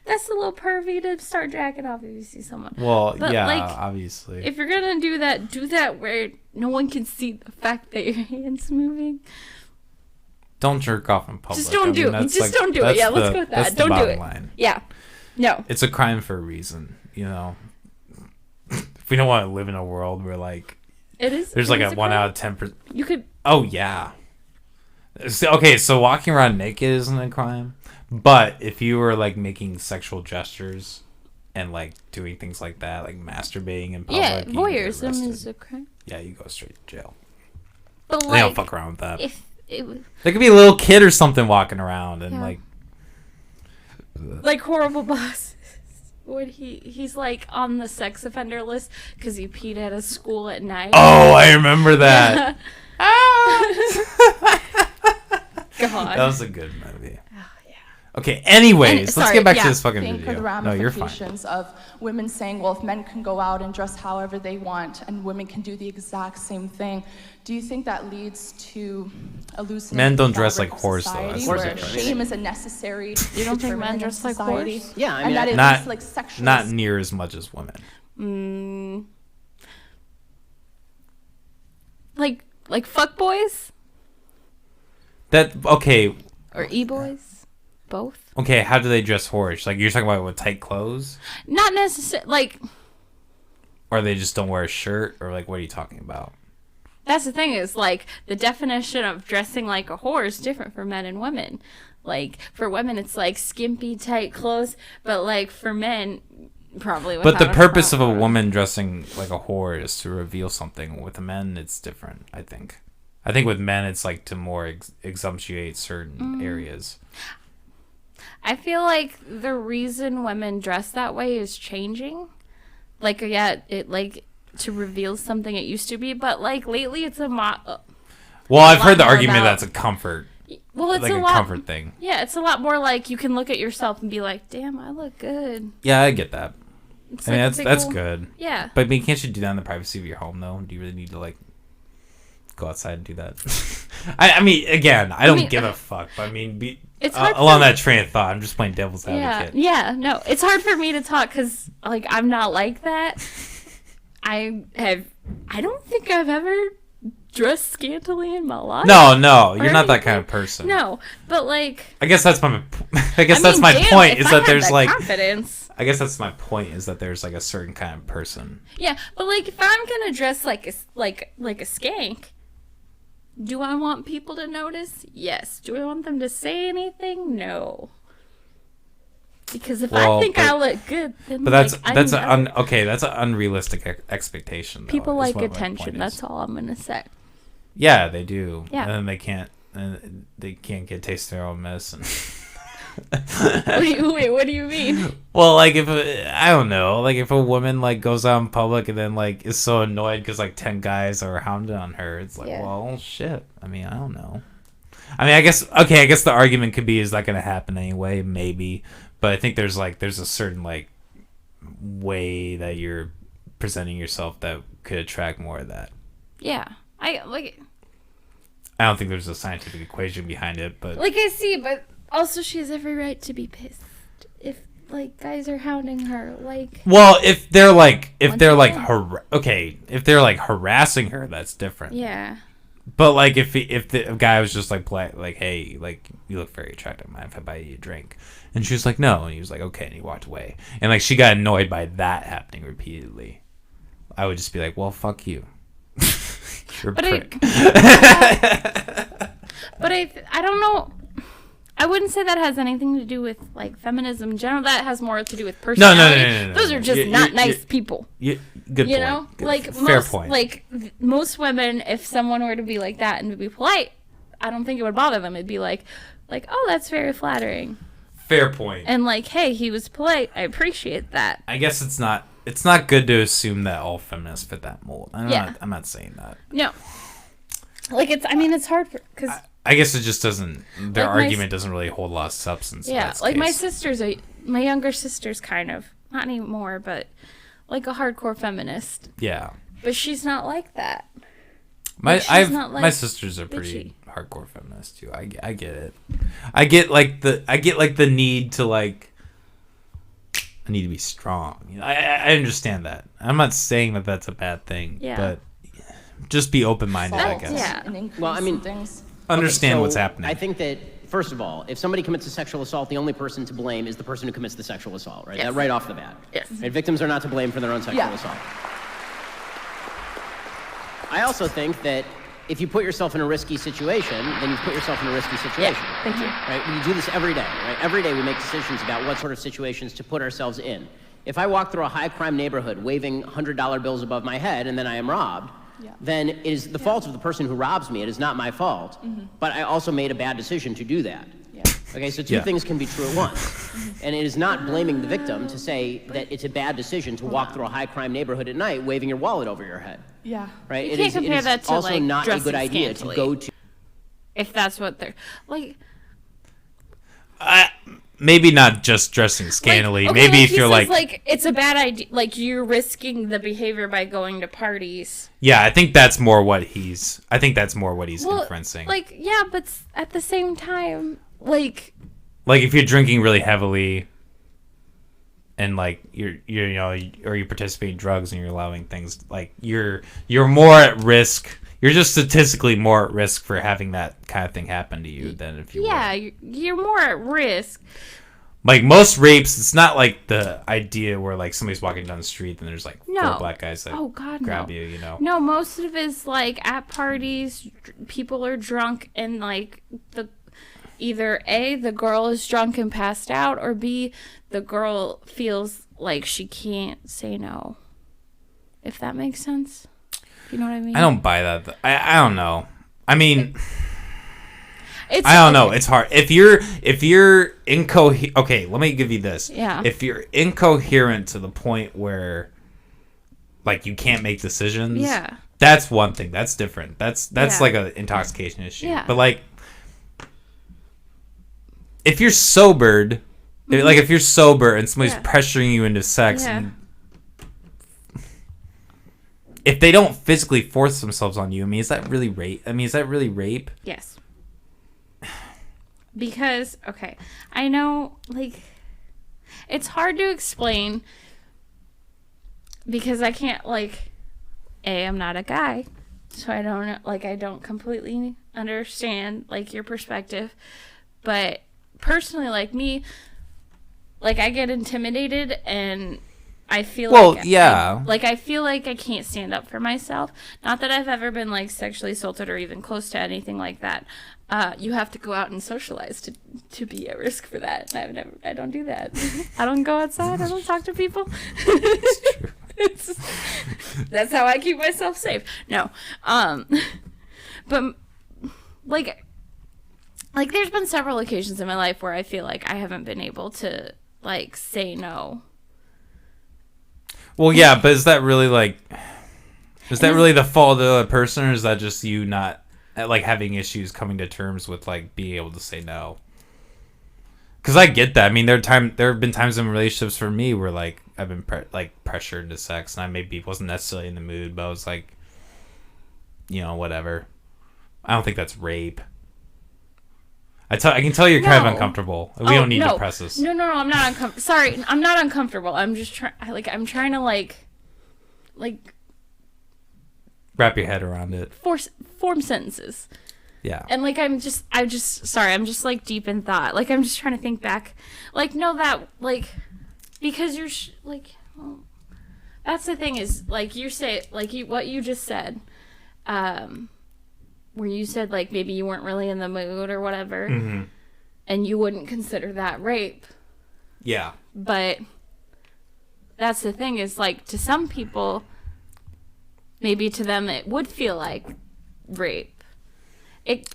That's a little pervy to start jacking off if you see someone. Well, but yeah, like, obviously. If you're gonna do that where no one can see the fact that your hand's moving. Don't jerk off in public. Just don't do it. Just don't do it. Yeah, let's go with that. Don't do it. Line. Yeah. No. It's a crime for a reason, you know. If we don't want to live in a world where like there's like a 1 out of 10%. You could. Oh yeah. Okay, so walking around naked isn't a crime, but if you were like making sexual gestures and like doing things like that, like masturbating in public, yeah, voyeurism is a crime. Yeah, you go straight to jail. But they don't fuck around with that. If it was, there could be a little kid or something walking around and like horrible bosses. When he's like on the sex offender list because he peed at a school at night. Oh, I remember that. God. That was a good movie. Oh, yeah. Okay, anyways, let's get back to this fucking video. For the ramifications of women saying, well, if men can go out and dress however they want and women can do the exact same thing, do you think that leads to a loosening? Men don't dress like whores, though. Where shame is a necessary. You don't think men dress like whores? Yeah, I mean, and that not is like sexual. not near as much as women. Like fuck boys? That okay. Or e-boys? Both? Okay, how do they dress whorish? Like you're talking about with tight clothes? Not necessarily. Like, or they just don't wear a shirt, or like what are you talking about? That's the thing is like the definition of dressing like a whore is different for men and women. Like for women, it's like skimpy, tight clothes, but like for men, probably. But the purpose of a woman dressing like a whore is to reveal something. With men, it's different. I think with men, it's like to more exunciate certain areas. I feel like the reason women dress that way is changing. Like, yeah, it like to reveal something it used to be, but like lately it's well, I've heard the argument that's a comfort. Well, it's like a comfort thing. Yeah, it's a lot more like you can look at yourself and be like, "Damn, I look good." Yeah, I get that. It's I mean, like that's good. Yeah. But I mean, can't you do that in the privacy of your home, though? Do you really need to like go outside and do that? I mean, again, I don't give a fuck. But I mean, it's hard along that train of thought, I'm just playing devil's advocate. Yeah, no, it's hard for me to talk because like I'm not like that. I don't think I've ever dressed scantily in my life. No, you're not that kind of person. No, but like I guess that's my point is that there's like confidence. I guess that's my point is that there's like a certain kind of person. Yeah, but like if I'm gonna dress like a skank, do I want people to notice? Yes. Do I want them to say anything? No. Because if I think I look good, then but that's an unrealistic expectation. Though, people like attention. That's all I'm gonna say. Yeah, they do. Yeah, and then they can't get taste their own medicine. Wait, what do you mean? Well, like I don't know, like if a woman like goes out in public and then like is so annoyed because like 10 guys are hounding on her, it's like, well, shit. I mean, I don't know. I mean, I guess the argument could be, is that going to happen anyway? Maybe. But I think there's a certain like way that you're presenting yourself that could attract more of that. Yeah, I don't think there's a scientific equation behind it, but like I see, but also she has every right to be pissed if like guys are hounding her. Like, well, if they're harassing her, that's different. Yeah. But like if the guy was just like hey, like you look very attractive, mind if I buy you a drink? And she was like, no, and he was like, okay, and he walked away. And like she got annoyed by that happening repeatedly. I would just be like, well, fuck you. You're a prick. But I don't know. I wouldn't say that has anything to do with like feminism in general. That has more to do with personality. No. Those are just not nice people. Good You point. know, like Fair point. Like most women, if someone were to be like that and to be polite, I don't think it would bother them. It'd be like, oh, that's very flattering. Fair point. And like, hey, he was polite. I appreciate that. I guess it's not good to assume that all feminists fit that mold. I'm not saying that. No. Like it's hard because I guess it just doesn't. Their like argument doesn't really hold a lot of substance. Yeah, like my younger sister's kind of not anymore, but like a hardcore feminist. Yeah. But she's not like that. My My sisters are pretty hardcore feminists too. I get it. I get the need to like. I need to be strong. You know, I understand that. I'm not saying that that's a bad thing. Yeah. But just be open minded. I guess. Yeah. Well, I mean, Understand what's happening. I think that, first of all, if somebody commits a sexual assault, the only person to blame is the person who commits the sexual assault, right? Yes. That right off the bat. Yes. Right? Victims are not to blame for their own sexual assault. I also think that if you put yourself in a risky situation, then you've put yourself in a risky situation. Yeah. Thank you. Right? We do this every day, right? Every day we make decisions about what sort of situations to put ourselves in. If I walk through a high-crime neighborhood waving $100 bills above my head and then I am robbed, then it is the fault of the person who robs me. It is not my fault. But I also made a bad decision to do that. Okay, so two things can be true at once. And it is not blaming the victim to say that it's a bad decision to walk through a high-crime neighborhood at night waving your wallet over your head. Yeah. Right? You It can't is compare that to also like not a dressing good idea scantily, to go to. If that's what they're like. Maybe not just dressing scantily. Okay, Maybe if he you're says, like, it's a bad idea. Like you're risking the behavior by going to parties. yeah, I think that's more what he's inferencing. Like yeah, but at the same time, like if you're drinking really heavily and like you're or you participate in drugs and you're allowing things like you're more at risk. You're just statistically more at risk for having that kind of thing happen to you than if you were. You're more at risk. Like most rapes, it's not like the idea where like somebody's walking down the street and there's like four black guys that grab you, you know. No, most of it is like at parties, people are drunk and like either A, the girl is drunk and passed out, or B, the girl feels like she can't say no. If that makes sense. You know what I mean? I don't buy that. I don't know. I mean, I don't know. It's hard. If you're incoherent. Okay, let me give you this. Yeah. If you're incoherent to the point where, like, you can't make decisions. Yeah. That's one thing. That's different. That's like an intoxication issue. Yeah. But like, if you're sobered, if you're sober and somebody's pressuring you into sex. Yeah. And, if they don't physically force themselves on you, I mean, is that really rape? Yes. Because, okay, I know, like, it's hard to explain because I can't, like, I'm not a guy, so I don't completely understand, like, your perspective, but personally, like, me, like, I get intimidated and I feel I feel like I can't stand up for myself. Not that I've ever been like sexually assaulted or even close to anything like that. You have to go out and socialize to be at risk for that. I don't do that. I don't go outside. I don't talk to people. That's how I keep myself safe. No, but like there's been several occasions in my life where I feel like I haven't been able to like say no. Well, yeah, but is that really really the fault of the other person, or is that just you not like having issues coming to terms with like being able to say no? Because I get that. I mean, there have been times in relationships for me where like I've been pressured into sex, and I maybe wasn't necessarily in the mood, but I was like, whatever. I don't think that's rape. I can tell you're kind of uncomfortable. We don't need to press this. No, I'm not uncomfortable. Sorry, I'm not uncomfortable. I'm just trying. I'm trying to like wrap your head around it. Form sentences. Yeah. And like I'm just like deep in thought. Like I'm just trying to think back. Like no, that like because you're that's the thing is like you say like what you just said. where you said like maybe you weren't really in the mood or whatever, Mm-hmm. and you wouldn't consider that rape. Yeah. But that's the thing is like to some people, maybe to them it would feel like rape. It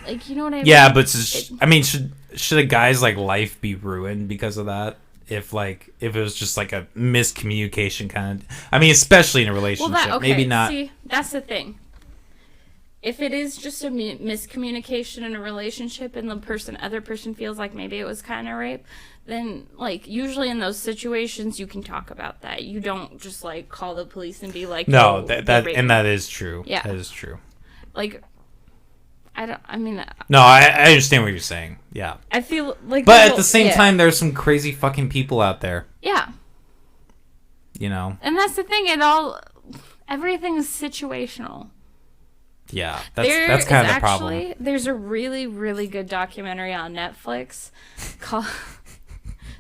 like you know what I mean? Yeah, but I mean, should a guy's like life be ruined because of that? If it was just like a miscommunication kind of, I mean, especially in a relationship, maybe not. See, that's the thing. If it is just a miscommunication in a relationship and the other person feels like maybe it was kind of rape, then like usually in those situations you can talk about that. You don't just like call the police and be like, no, oh, that is true. Yeah, that is true. Like, no, I understand what you're saying. Yeah, I feel like, but at the same time, there's some crazy fucking people out there. Yeah, you know, and that's the thing. Everything is situational. Yeah, that's kind of the problem. There's a really, really good documentary on Netflix called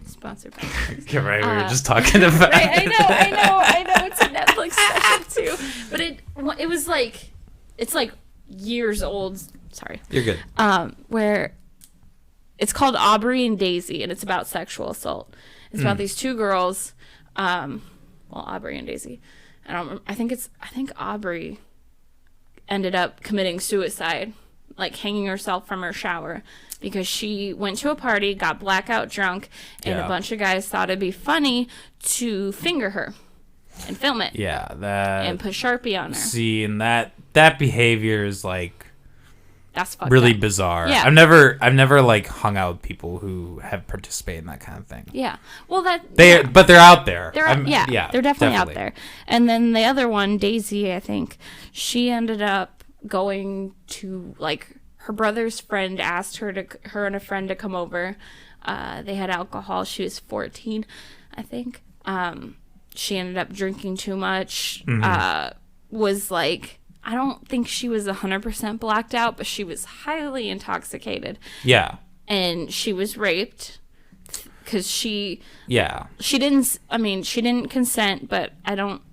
sponsored by Netflix. Yeah, right. We were just talking about. Right, I know. It's a Netflix special too, but it was like it's like years old. Sorry, you're good. Where it's called Aubrey and Daisy, and it's about sexual assault. It's about these two girls. Aubrey and Daisy. I think Aubrey ended up committing suicide, like hanging herself from her shower because she went to a party, got blackout drunk, and a bunch of guys thought it'd be funny to finger her and film it. Yeah, and put Sharpie on her. See, and that behavior is like that's fucked really up. bizarre. Yeah. I've never like hung out with people who have participated in that kind of thing. Yeah. Well, but they're out there. They're definitely out there. And then the other one, Daisy, I think, she ended up going to like her brother's friend asked her and a friend to come over. They had alcohol. She was 14, I think. She ended up drinking too much. Was like, I don't think she was 100% blacked out, but she was highly intoxicated. Yeah. And she was raped because she didn't consent, but I don't.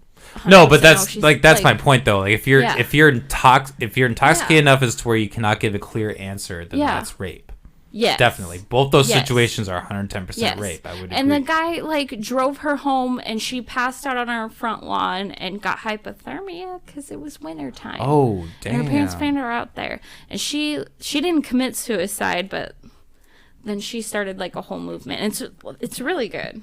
No, but that's my point though. Like if you're intoxicated enough as to where you cannot give a clear answer, then that's rape. Yes. Definitely. Both those situations are 110% rape. I would agree. And the guy like drove her home and she passed out on our front lawn and got hypothermia because it was wintertime. Oh, damn. And her parents found her out there. And she didn't commit suicide, but then she started like a whole movement. It's really good.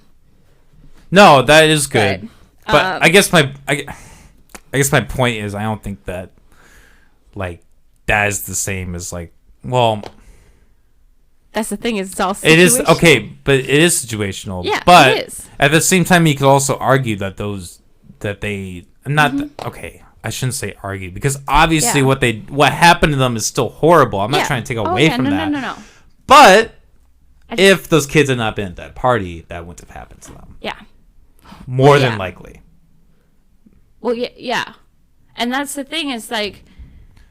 No, that is good. But I guess my point is I don't think that like that is the same as like, well, that's the thing, is it's all situational. It is okay, but it is situational. Yeah, but it is. At the same time, you could also argue that okay, I shouldn't say argue because obviously what happened to them is still horrible. I'm not trying to take away from that. No. But if those kids had not been at that party, that wouldn't have happened to them. Yeah. More than likely. Well, yeah. And that's the thing is like.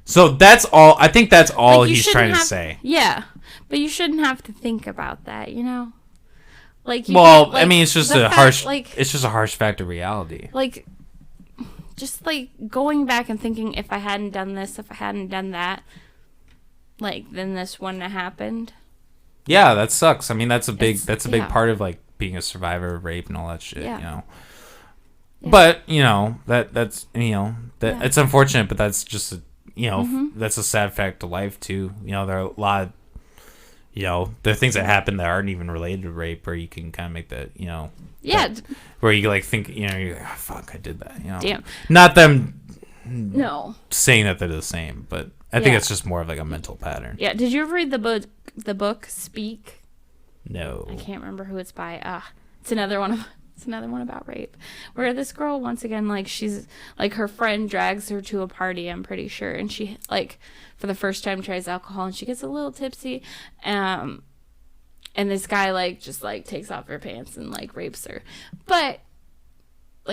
So that's all. I think that's all he's trying to say. Yeah, but you shouldn't have to think about that, you know. Like. I mean, it's just it's just a harsh fact of reality. Like, just like going back and thinking, if I hadn't done this, if I hadn't done that, like then this wouldn't have happened. Yeah, that sucks. I mean, that's a big part of like being a survivor of rape and all that shit. You know. Yeah. But that's it's unfortunate, but that's just that's a sad fact of life too. There are a lot of there are things that happen that aren't even related to rape, where you can kind of make that where you like think you're like, oh, fuck, I did that. Damn. Not them. No. Saying that they're the same, but I think it's just more of like a mental pattern. Yeah. Did you ever read the book Speak? No. I can't remember who it's by. It's another one about rape, where this girl, once again, like she's like her friend drags her to a party, I'm pretty sure, and she like for the first time tries alcohol and she gets a little tipsy, and this guy like just like takes off her pants and like rapes her, but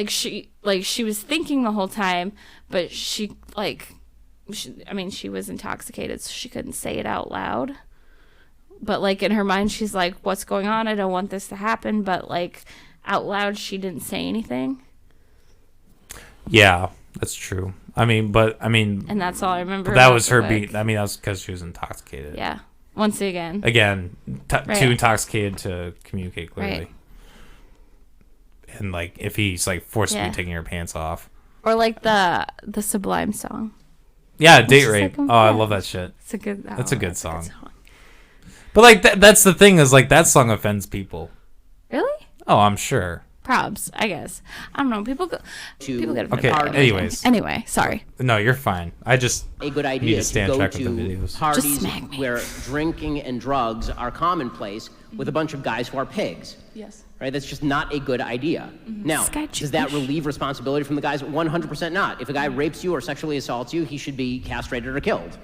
she was thinking the whole time, but she was intoxicated, so she couldn't say it out loud. But like in her mind, she's like, "What's going on? I don't want this to happen." But like out loud, she didn't say anything. Yeah, that's true. I mean, And that's all I remember. that about was the her book. being. I mean, that was because she was intoxicated. Yeah. Once again. Right. Too intoxicated to communicate clearly. Right. And like, if he's like forcibly Yeah. taking her pants off. Or like the Sublime song. Yeah, It's Date just Rape. like, I yeah. love that shit. It's a good. That's a good song. But like, that's the thing is like that song offends people. Really? Oh, I'm sure. Probs, I guess. I don't know. People get offended Okay. by everything. Anyways. Anyway, sorry. No, you're fine. I just a good need idea to stay on go track to with the videos. parties where drinking and drugs are commonplace with a bunch of guys who are pigs. Yes. Right? That's just not a good idea. Now, Sketchy. does that relieve responsibility from the guys? 100% not. If a guy rapes you or sexually assaults you, he should be castrated or killed.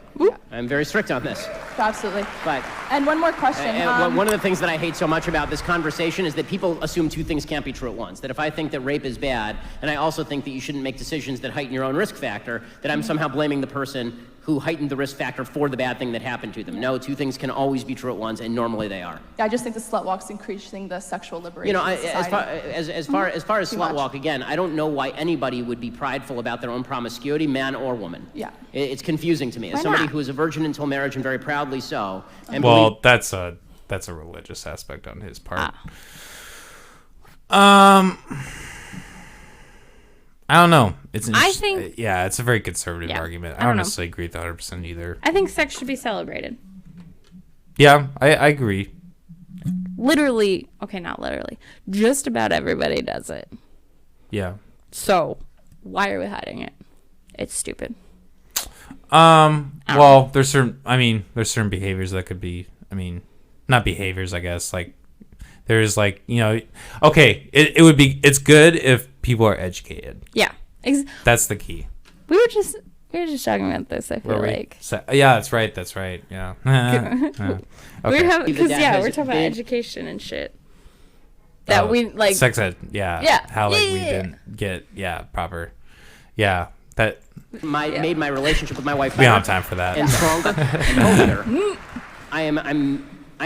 I'm very strict on this. Absolutely. But And one more question. and one of the things that I hate so much about this conversation is that people assume two things can't be true at once. That if I think that rape is bad, and I also think that you shouldn't make decisions that heighten your own risk factor, that I'm somehow blaming the person who heightened the risk factor for the bad thing that happened to them. No, two things can always be true at once, and normally they are. Yeah, I just think the slut walk's increasing the sexual liberation. You know, of as far as Too slut much. walk, again, I don't know why anybody would be prideful about their own promiscuity, man or woman. Yeah. It's confusing to me. As Why somebody not? who was a virgin until marriage and very proudly so. And Well, that's a religious aspect on his part. I don't know. It's an I think- yeah, it's a very conservative Yeah, argument. I I don't don't know. necessarily agree with 100% either. I think sex should be celebrated. Yeah, I agree. Literally, okay, not literally. Just about everybody does it. Yeah. So, why are we hiding it? It's stupid. Well, there's certain behaviors that could be, not behaviors, I guess, like there's like, okay, it's good if people are educated. Yeah. That's the key. We were just talking about this, I feel like. Yeah, that's right. Yeah. Okay. Because we're talking about education and shit. That we like sex ed, yeah. Yeah. How like we Yeah. didn't get proper. Yeah. That made my relationship with my wife we don't better have time for that. and stronger and healthier. I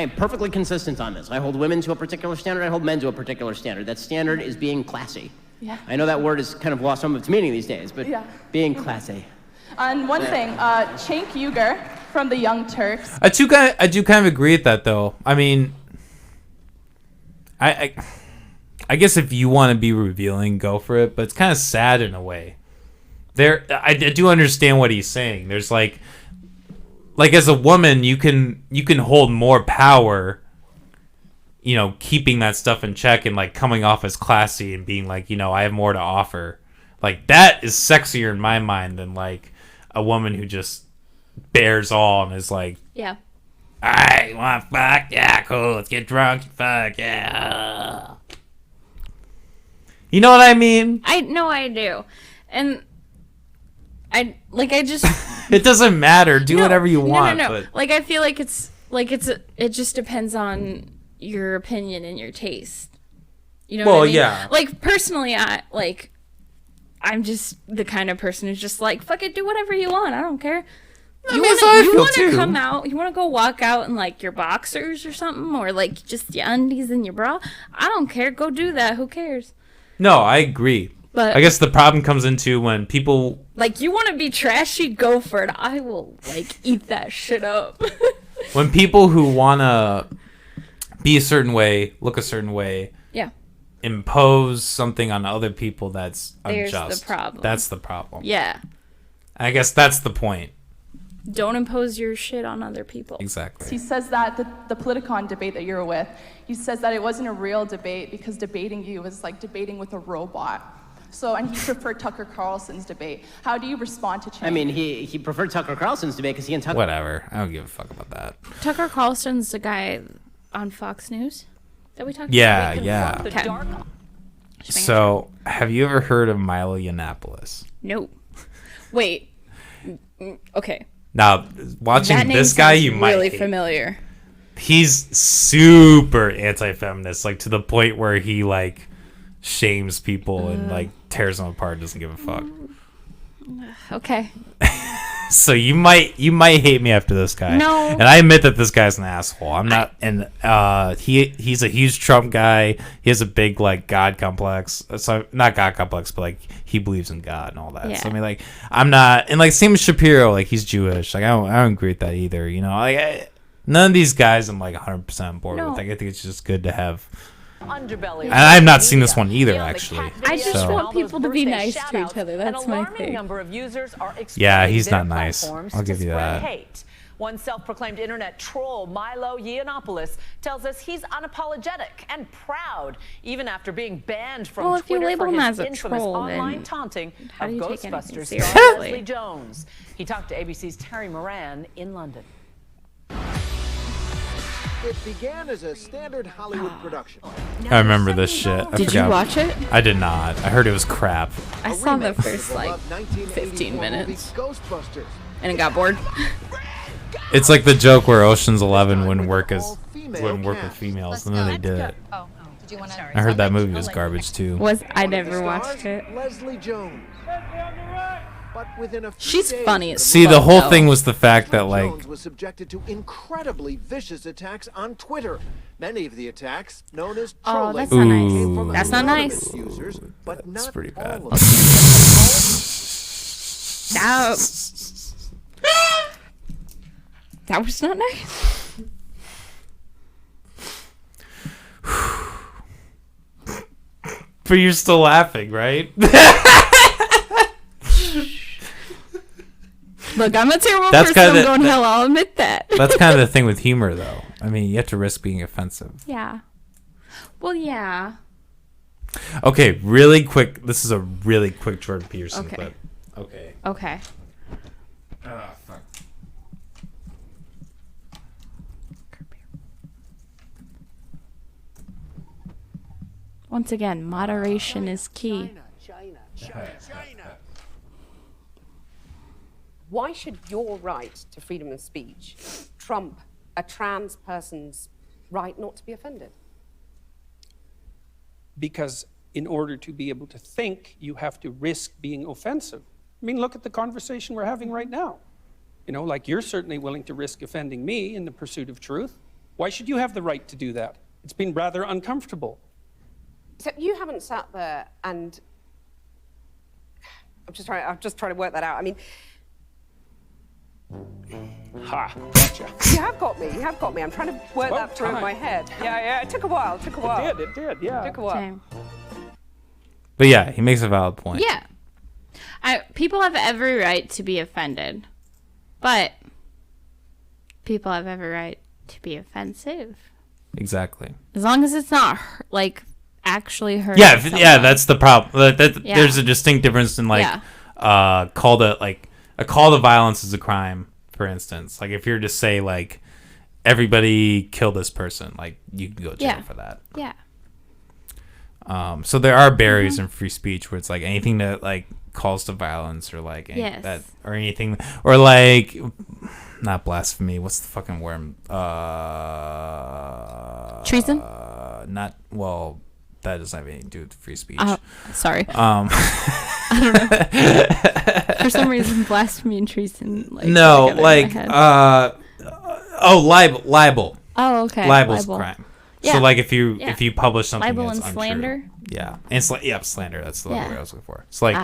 am perfectly consistent on this. I hold women to a particular standard. I hold men to a particular standard. That standard is being classy. Yeah. I know that word has kind of lost some of its meaning these days, but Yeah. being classy. And one thing, Cenk Uygur from the Young Turks. I do kind of agree with that though. I mean, I guess if you want to be revealing, go for it. But it's kind of sad in a way. I do understand what he's saying. There's like as a woman, you can hold more power. Keeping that stuff in check and like coming off as classy and being like, I have more to offer. Like that is sexier in my mind than like a woman who just bears all and is like, yeah. I want fuck, yeah, cool, let's get drunk, fuck, yeah. You know what I mean? I know I do. And I just It doesn't matter. Do whatever you want. No. But Like I feel like it just depends on your opinion and your taste. You know what I mean? Yeah. Like personally I'm just the kind of person who's just like, fuck it, do whatever you want. I don't care. You want to come out, you want to go walk out in like your boxers or something, or like just your undies and your bra. I don't care. Go do that. Who cares? no, I agree. But I guess the problem comes into when people like you want to be trashy, go for it. I will like eat that shit up. when people who wanna be a certain way, look a certain way, Yeah. impose something on other people that's There's unjust. the problem. That's the problem. Yeah. I guess that's the point. Don't impose your shit on other people. Exactly. He says that the Politicon debate that you were with, he says that it wasn't a real debate because debating you was like debating with a robot. So, and he preferred Tucker Carlson's debate. How do you respond to change? I mean, he preferred Tucker Carlson's debate because he and Tucker. Whatever. I don't give a fuck about that. Tucker Carlson's the guy on Fox News that we talked Yeah, about. yeah. Okay. So, have you ever heard of Milo Yiannopoulos? No. Wait. Okay. Now, watching That name this guy, sounds you might really hate. familiar. He's super anti-feminist, like to the point where he like shames people and like tears them apart, doesn't give a fuck. Okay. So you might hate me after this guy. No. And I admit that this guy's an asshole. I'm not, and he's a huge Trump guy. He has a big like God complex. So not God complex, but like he believes in God and all that. Yeah. So I mean, like I'm not, and like same with Shapiro. Like he's Jewish. Like I don't agree with that either. You know, like none of these guys I'm like 100% on board with. Like I think it's just good to have. Underbelly. And I have not seen this one either, actually. I just So. want people to be nice to each other. That's my thing. Number of users are Yeah, he's their not nice. platforms I'll to give you spread that. hate. One self-proclaimed internet troll, Milo Yiannopoulos, tells us he's unapologetic and proud, even after being banned from Well, if you Twitter label for him his as a infamous troll, online then taunting how of do you take anything Ghostbusters star seriously? Leslie Jones. He talked to ABC's Terry Moran in London. It began as a standard Hollywood production. I remember this shit. I Did you forgot. watch it? I did not. I heard it was crap. I saw the first like 15 minutes, Ghostbusters. and it got bored. It's like the joke where Ocean's 11 wouldn't work with females, and then they did it. Oh, did you want to? I heard that movie was garbage too. I never watched it. Leslie Jones. But within a few She's days, funny as See, the whole thing was the fact that like Jones was subjected to incredibly vicious attacks on Twitter. Many of the attacks, known as Oh, trolling, that's not nice. came from That's not anonymous nice. users, but it's not pretty bad. all of them. That was not nice. But you're still laughing, right? Look, I'm a terrible That's person. kinda I'm going the- hell. I'll admit that. That's kind of the thing with humor, though. I mean, you have to risk being offensive. Yeah. Well, yeah. Okay, really quick. This is a really quick Jordan Peterson Okay. clip. Okay. Okay. Ah, fuck. Once again, moderation is key. Why should your right to freedom of speech trump a trans person's right not to be offended? Because in order to be able to think, you have to risk being offensive. I mean, look at the conversation we're having right now. You know, like you're certainly willing to risk offending me in the pursuit of truth. Why should you have the right to do that? It's been rather uncomfortable. So you haven't sat there and I'm just trying to work that out. I mean, ha, gotcha. you have got me. I'm trying to work that through in my head. Yeah, it took a while. It did, yeah. It took a while. Same. But yeah, he makes a valid point. Yeah. People have every right to be offended, but people have every right to be offensive. Exactly. As long as it's not like actually hurting. Yeah, someone. yeah, that's the problem. Yeah. There's a distinct difference in like Yeah. call to violence is a crime, for instance. Like if you're to say like everybody kill this person, like you can go to jail Yeah. for that. Yeah. So there are barriers in free speech where it's like anything that like calls to violence or like Yes. that or anything or like not blasphemy. What's the fucking word? Treason? Not well. That doesn't have anything to do with free speech. Sorry. I don't know. For some reason, blasphemy and treason. Like, no, together in like my head. libel. Oh, okay. Libel's Libel. a crime. Yeah. So like if you Yeah. publish something Libel that's and untrue. slander? Yeah, and slander. That's the Yeah. word I was looking for. It's like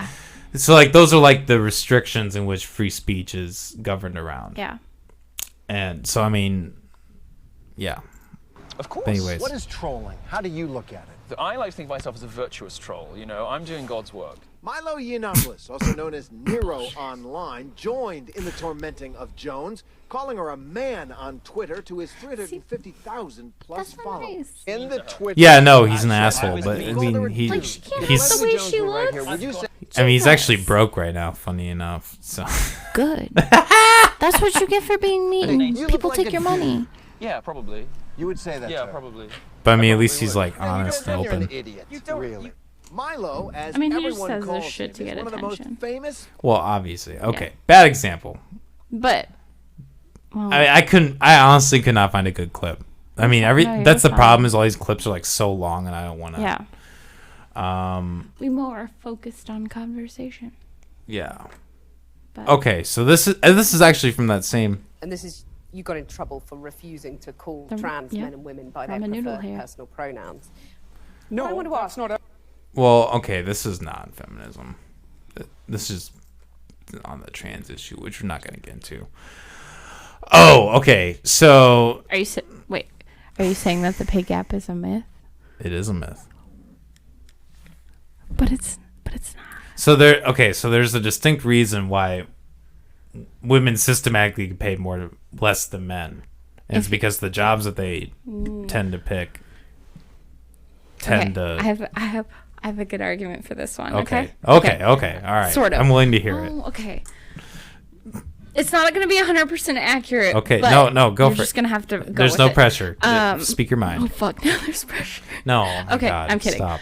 so like those are like the restrictions in which free speech is governed around. Yeah. And so I mean, yeah. Of course. Anyways. What is trolling? How do you look at it? I like to think of myself as a virtuous troll. You know, I'm doing God's work. Milo Yiannopoulos, also known as Nero online, joined in the tormenting of Jones, calling her a man on Twitter to his 350,000 plus followers. In the Twitter. Yeah, no, he's an asshole, but I mean Like, he's she can't help the way she looks. I mean he's actually broke right now, funny enough. So Good. That's what you get for being mean. You People look like take a your money. Yeah, probably. You would say that. Yeah, sir. probably. but I mean at least he's like honest and You're an open. idiot. Really. Milo, as I mean, he just everyone says calls this shit him, to is get one of the most attention. famous. Well, obviously. Okay. Bad example. But. Well, I honestly could not find a good clip. I mean, No, you're that's the fine. problem is all these clips are like so long and I don't want to. Yeah. We more are focused on conversation. Yeah. But. Okay, so this is actually from that same. And this is, you got in trouble for refusing to call trans men and women by their preferred personal pronouns. No, I want to ask. not. Well, okay, this is not feminism. This is on the trans issue, which we're not going to get into. Oh, okay. So Are you saying that the pay gap is a myth? it is a myth. But it's not. So there's a distinct reason why women systematically get paid less than men. And it's because the jobs that they tend to pick I have a good argument for this one. Okay. All right. Sort of. I'm willing to hear it. Okay. It's not going to be 100% accurate. Okay. But No, go for it. You're just going to have to go There's with no it. pressure. Speak your mind. Oh, fuck. Now there's pressure. No. Oh my okay. God, I'm kidding. Stop.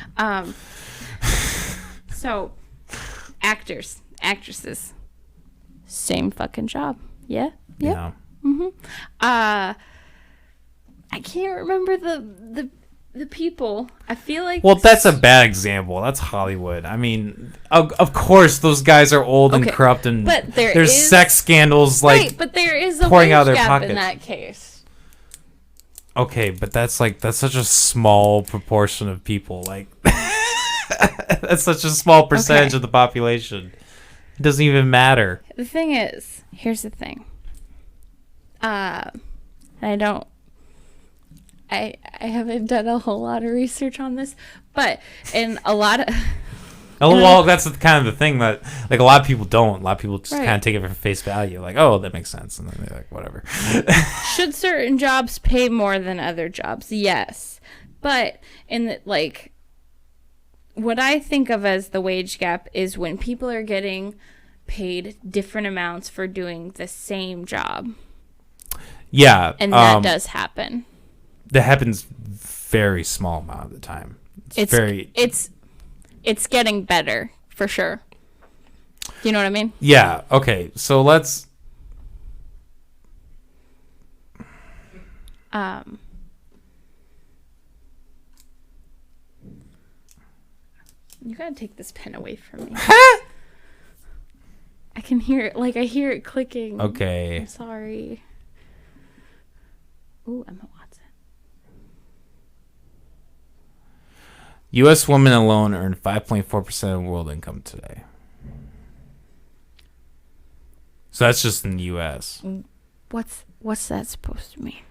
So, actresses, same fucking job. Yeah. Yeah. I can't remember the people. I feel like. Well, that's a bad example. That's Hollywood. I mean, of course, those guys are old and corrupt, and but there's sex scandals like but there is a pouring wage out of their gap pockets. in that case. Okay, but that's such a small proportion of people. Like, that's such a small percentage of the population. It doesn't even matter. The thing is, here's the thing. I haven't done a whole lot of research on this, but in a lot of. Oh, well, that's kind of the thing that, like, a lot of people don't. A lot of people just kind of take it for face value. Like, oh, that makes sense. And then they're like, whatever. Should certain jobs pay more than other jobs? Yes. But what I think of as the wage gap is when people are getting paid different amounts for doing the same job. Yeah. And that does happen. That happens very small amount of the time. It's getting better for sure. Do you know what I mean? Yeah. Okay. So let's. You gotta take this pen away from me. I can hear it. Like I hear it clicking. Okay. I'm sorry. Ooh, Emma Watson. U.S. women alone earn 5.4% of world income today. So that's just in the U.S. What's that supposed to mean?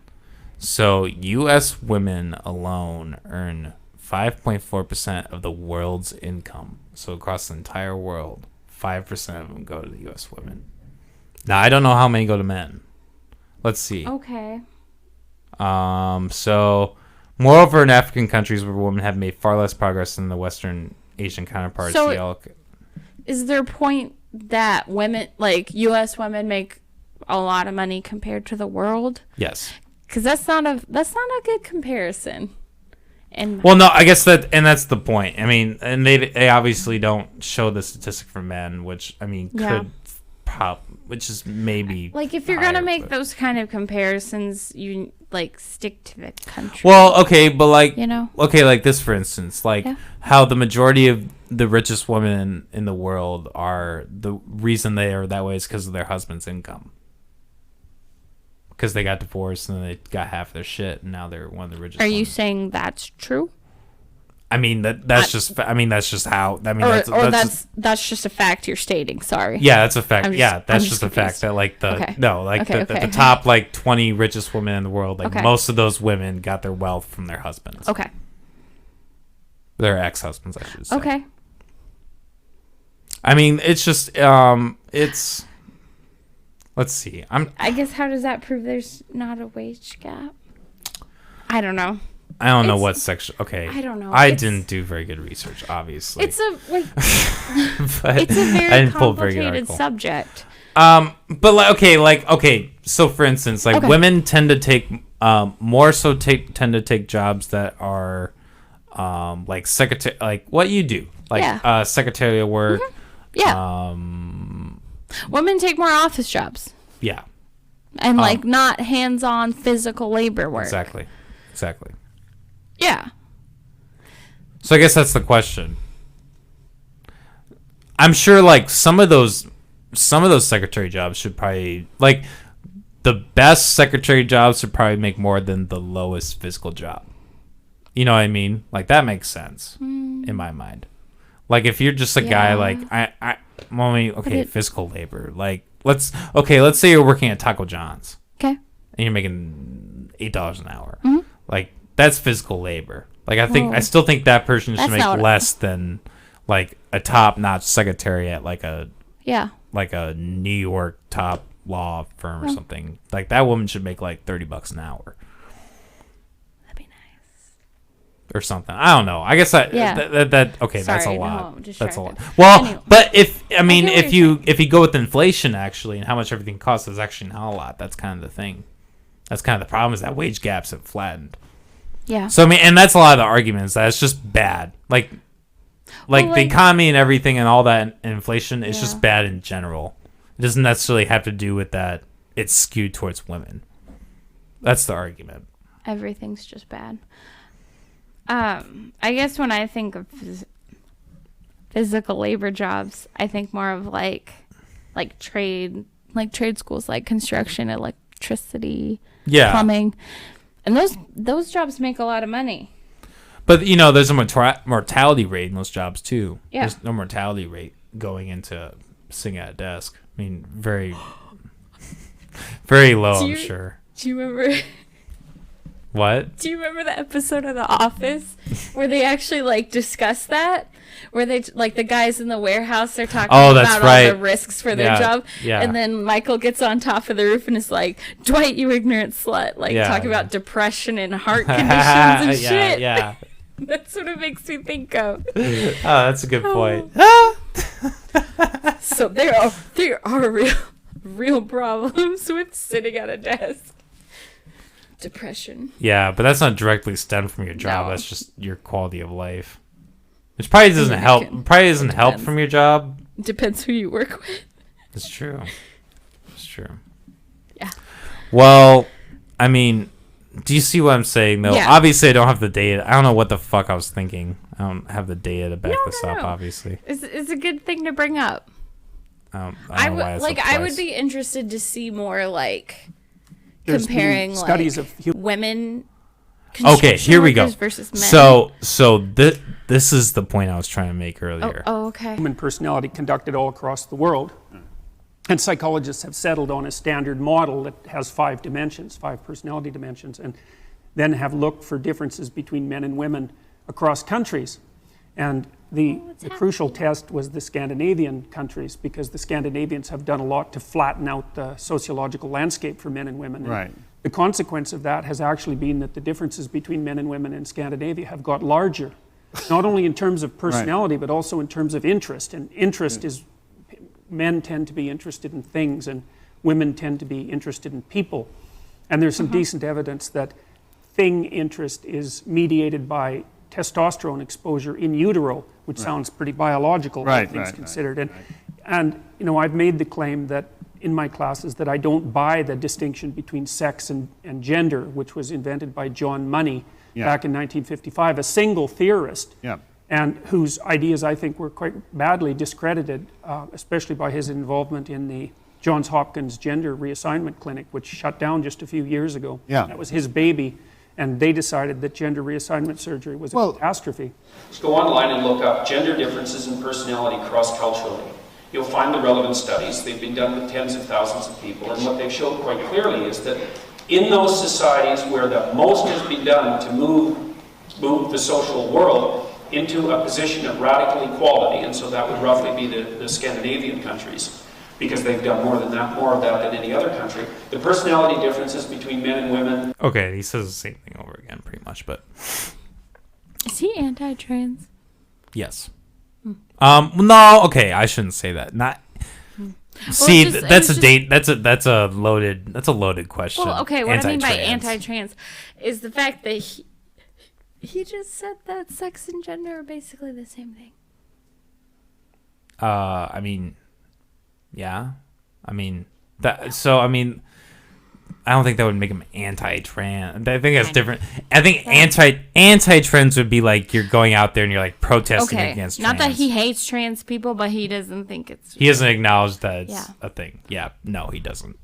So U.S. women alone earn 5.4% of the world's income. So across the entire world, 5% of them go to the U.S. women. Now, I don't know how many go to men. Let's see. Okay. So, moreover, in African countries where women have made far less progress than the Western Asian counterparts. So, is there a point that women, like U.S. women, make a lot of money compared to the world? Yes. Because that's not a good comparison. And well, no, I guess that's the point. I mean, and they obviously don't show the statistic for men, which I mean which is maybe like if you're gonna make those kind of comparisons, you like stick to the country. Well, okay, but like okay, like this for instance, like how the majority of the richest women in the world are the reason they are that way is because of their husband's income. Because they got divorced and they got half their shit, and now they're one of the richest. Are you saying that's true? I mean that's just how. I mean that's just a fact you're stating. Sorry. Yeah, that's a fact. That's just a fact that like the top like 20 richest women in the world, like most of those women got their wealth from their husbands. Okay. Their ex-husbands, I should say. Okay. I mean, it's just it's. Let's see. I guess how does that prove there's not a wage gap? I don't know. I don't know what section. Okay. I don't know. I didn't do very good research, obviously. It's a very complicated subject. But okay. So for instance, like women tend to take tend to take jobs that are like secretary, like what you do, like secretarial work. Mm-hmm. Yeah. Women take more office jobs. Yeah. And like not hands-on physical labor work. Exactly. Yeah. So I guess that's the question. I'm sure like some of those some of those secretary jobs should probably, like, the best secretary jobs should probably make more than the lowest physical job. You know what I mean? Like, that makes sense in my mind. Like, if you're just a guy, like, physical labor. Like, let's say you're working at Taco John's. Okay. And you're making $8 an hour. Mm-hmm. Like, that's physical labor. Like, I still think that person should make less than, like, a top-notch secretary at, like a New York top law firm or something. Like, that woman should make, like, $30 an hour. That'd be nice. Or something. I don't know. I guess okay, Sorry, that's a lot. That's a lot. Well, anyway. but if you go with inflation actually and how much everything costs is actually not a lot. That's kind of the thing. That's kind of the problem is that wage gaps have flattened. Yeah. So I mean, and that's a lot of the arguments that it's just bad. Like the economy and everything and all that and inflation is just bad in general. It doesn't necessarily have to do with that it's skewed towards women. That's the argument. Everything's just bad. I guess when I think of physical labor jobs, I think more of like trade schools, like construction, electricity, plumbing, and those jobs make a lot of money. But there's a mortality rate in those jobs too. Yeah. There's no mortality rate going into sitting at a desk. I mean, very, very low. I'm sure. Do you remember? What? Do you remember the episode of The Office where they actually discuss that? Where they the guys in the warehouse are talking about all the risks for their job. Yeah. And then Michael gets on top of the roof and is like, "Dwight, you ignorant slut." Talking about depression and heart conditions and shit. Yeah. That's what it makes me think of. Oh, that's a good point. So there are real problems with sitting at a desk. Depression. Yeah, but that's not directly stemmed from your job. No. That's just your quality of life. Which probably doesn't help. Probably doesn't help from your job. Depends who you work with. It's true. It's true. Yeah. Well, I mean, do you see what I'm saying, though? Yeah. Obviously, I don't have the data. I don't know what the fuck I was thinking. I don't have the data to back this up, obviously. It's a good thing to bring up. I would be interested to see more comparing studies of women. Okay, here we go. Versus men. So this is the point I was trying to make earlier. Oh, okay. Human personality conducted all across the world, and psychologists have settled on a standard model that has 5 personality dimensions, and then have looked for differences between men and women across countries. And the crucial test was the Scandinavian countries, because the Scandinavians have done a lot to flatten out the sociological landscape for men and women. Right. And the consequence of that has actually been that the differences between men and women in Scandinavia have got larger, not only in terms of personality, but also in terms of interest. And interest is, men tend to be interested in things, and women tend to be interested in people. And there's some decent evidence that thing interest is mediated by testosterone exposure in utero, which sounds pretty biological, all things considered. And I've made the claim that in my classes that I don't buy the distinction between sex and gender, which was invented by John Money back in 1955, a single theorist, and whose ideas I think were quite badly discredited, especially by his involvement in the Johns Hopkins Gender Reassignment Clinic, which shut down just a few years ago. That was his baby. And they decided that gender reassignment surgery was a catastrophe. Just go online and look up gender differences in personality cross-culturally. You'll find the relevant studies. They've been done with tens of thousands of people. And what they've shown quite clearly is that in those societies where the most has been done to move the social world into a position of radical equality, and so that would roughly be the Scandinavian countries, because they've done more of that than any other country. The personality differences between men and women. Okay, he says the same thing over again, pretty much, but is he anti-trans? Yes. No, okay, I shouldn't say that. Not. See, that's a loaded question. Well, okay, what I mean by anti-trans is the fact that he just said that sex and gender are basically the same thing. I mean. Yeah, I mean that. So I mean, I don't think that would make him anti-trans. I think that's different. I think anti-trans would be like you're going out there and you're like protesting against trans. Not that he hates trans people, but he doesn't think it's. He doesn't acknowledge that it's a thing. Yeah, no, he doesn't.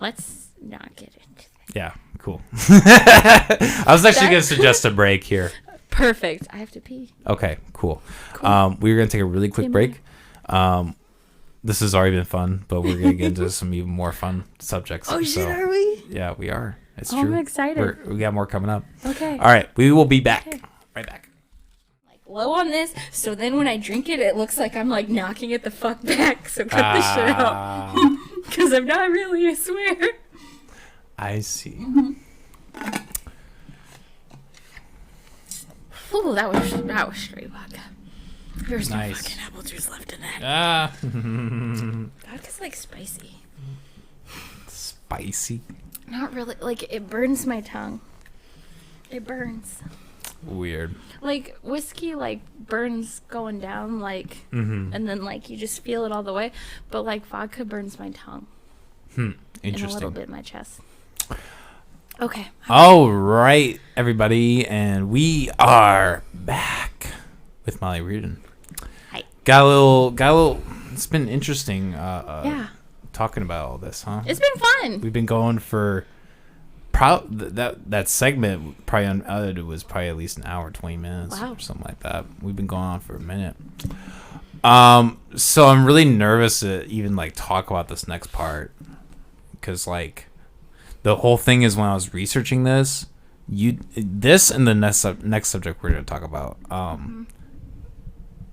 Let's not get into that. Yeah, cool. I was actually going to suggest a break here. Perfect. I have to pee. Okay, cool. We're going to take a really quick break. This has already been fun, but we're going to get into some even more fun subjects. Oh, shit, are we? Yeah, we are. It's true. I'm excited. We got more coming up. Okay. All right, we will be back. Okay. Right back. Like low on this, so then when I drink it, it looks like I'm like knocking it the fuck back. So cut the shit out. Because I'm not really, I swear. I see. Ooh, that was straight vodka. There's no fucking apple juice left in that. Vodka's like spicy. Spicy? Not really. Like, it burns my tongue. It burns. Weird. Like, whiskey, like, burns going down, like, and then, like, you just feel it all the way. But, like, vodka burns my tongue. Interesting. And a little bit my chest. Okay. All right, everybody. And we are back with Molly Reardon. Hi. Got a little, it's been interesting talking about all this, huh? It's been fun. We've been going for that segment probably unedited was probably at least an hour, 20 minutes or something like that. We've been going on for a minute. So I'm really nervous to even like talk about this next part because like the whole thing is when I was researching this, this and the next subject we're going to talk about.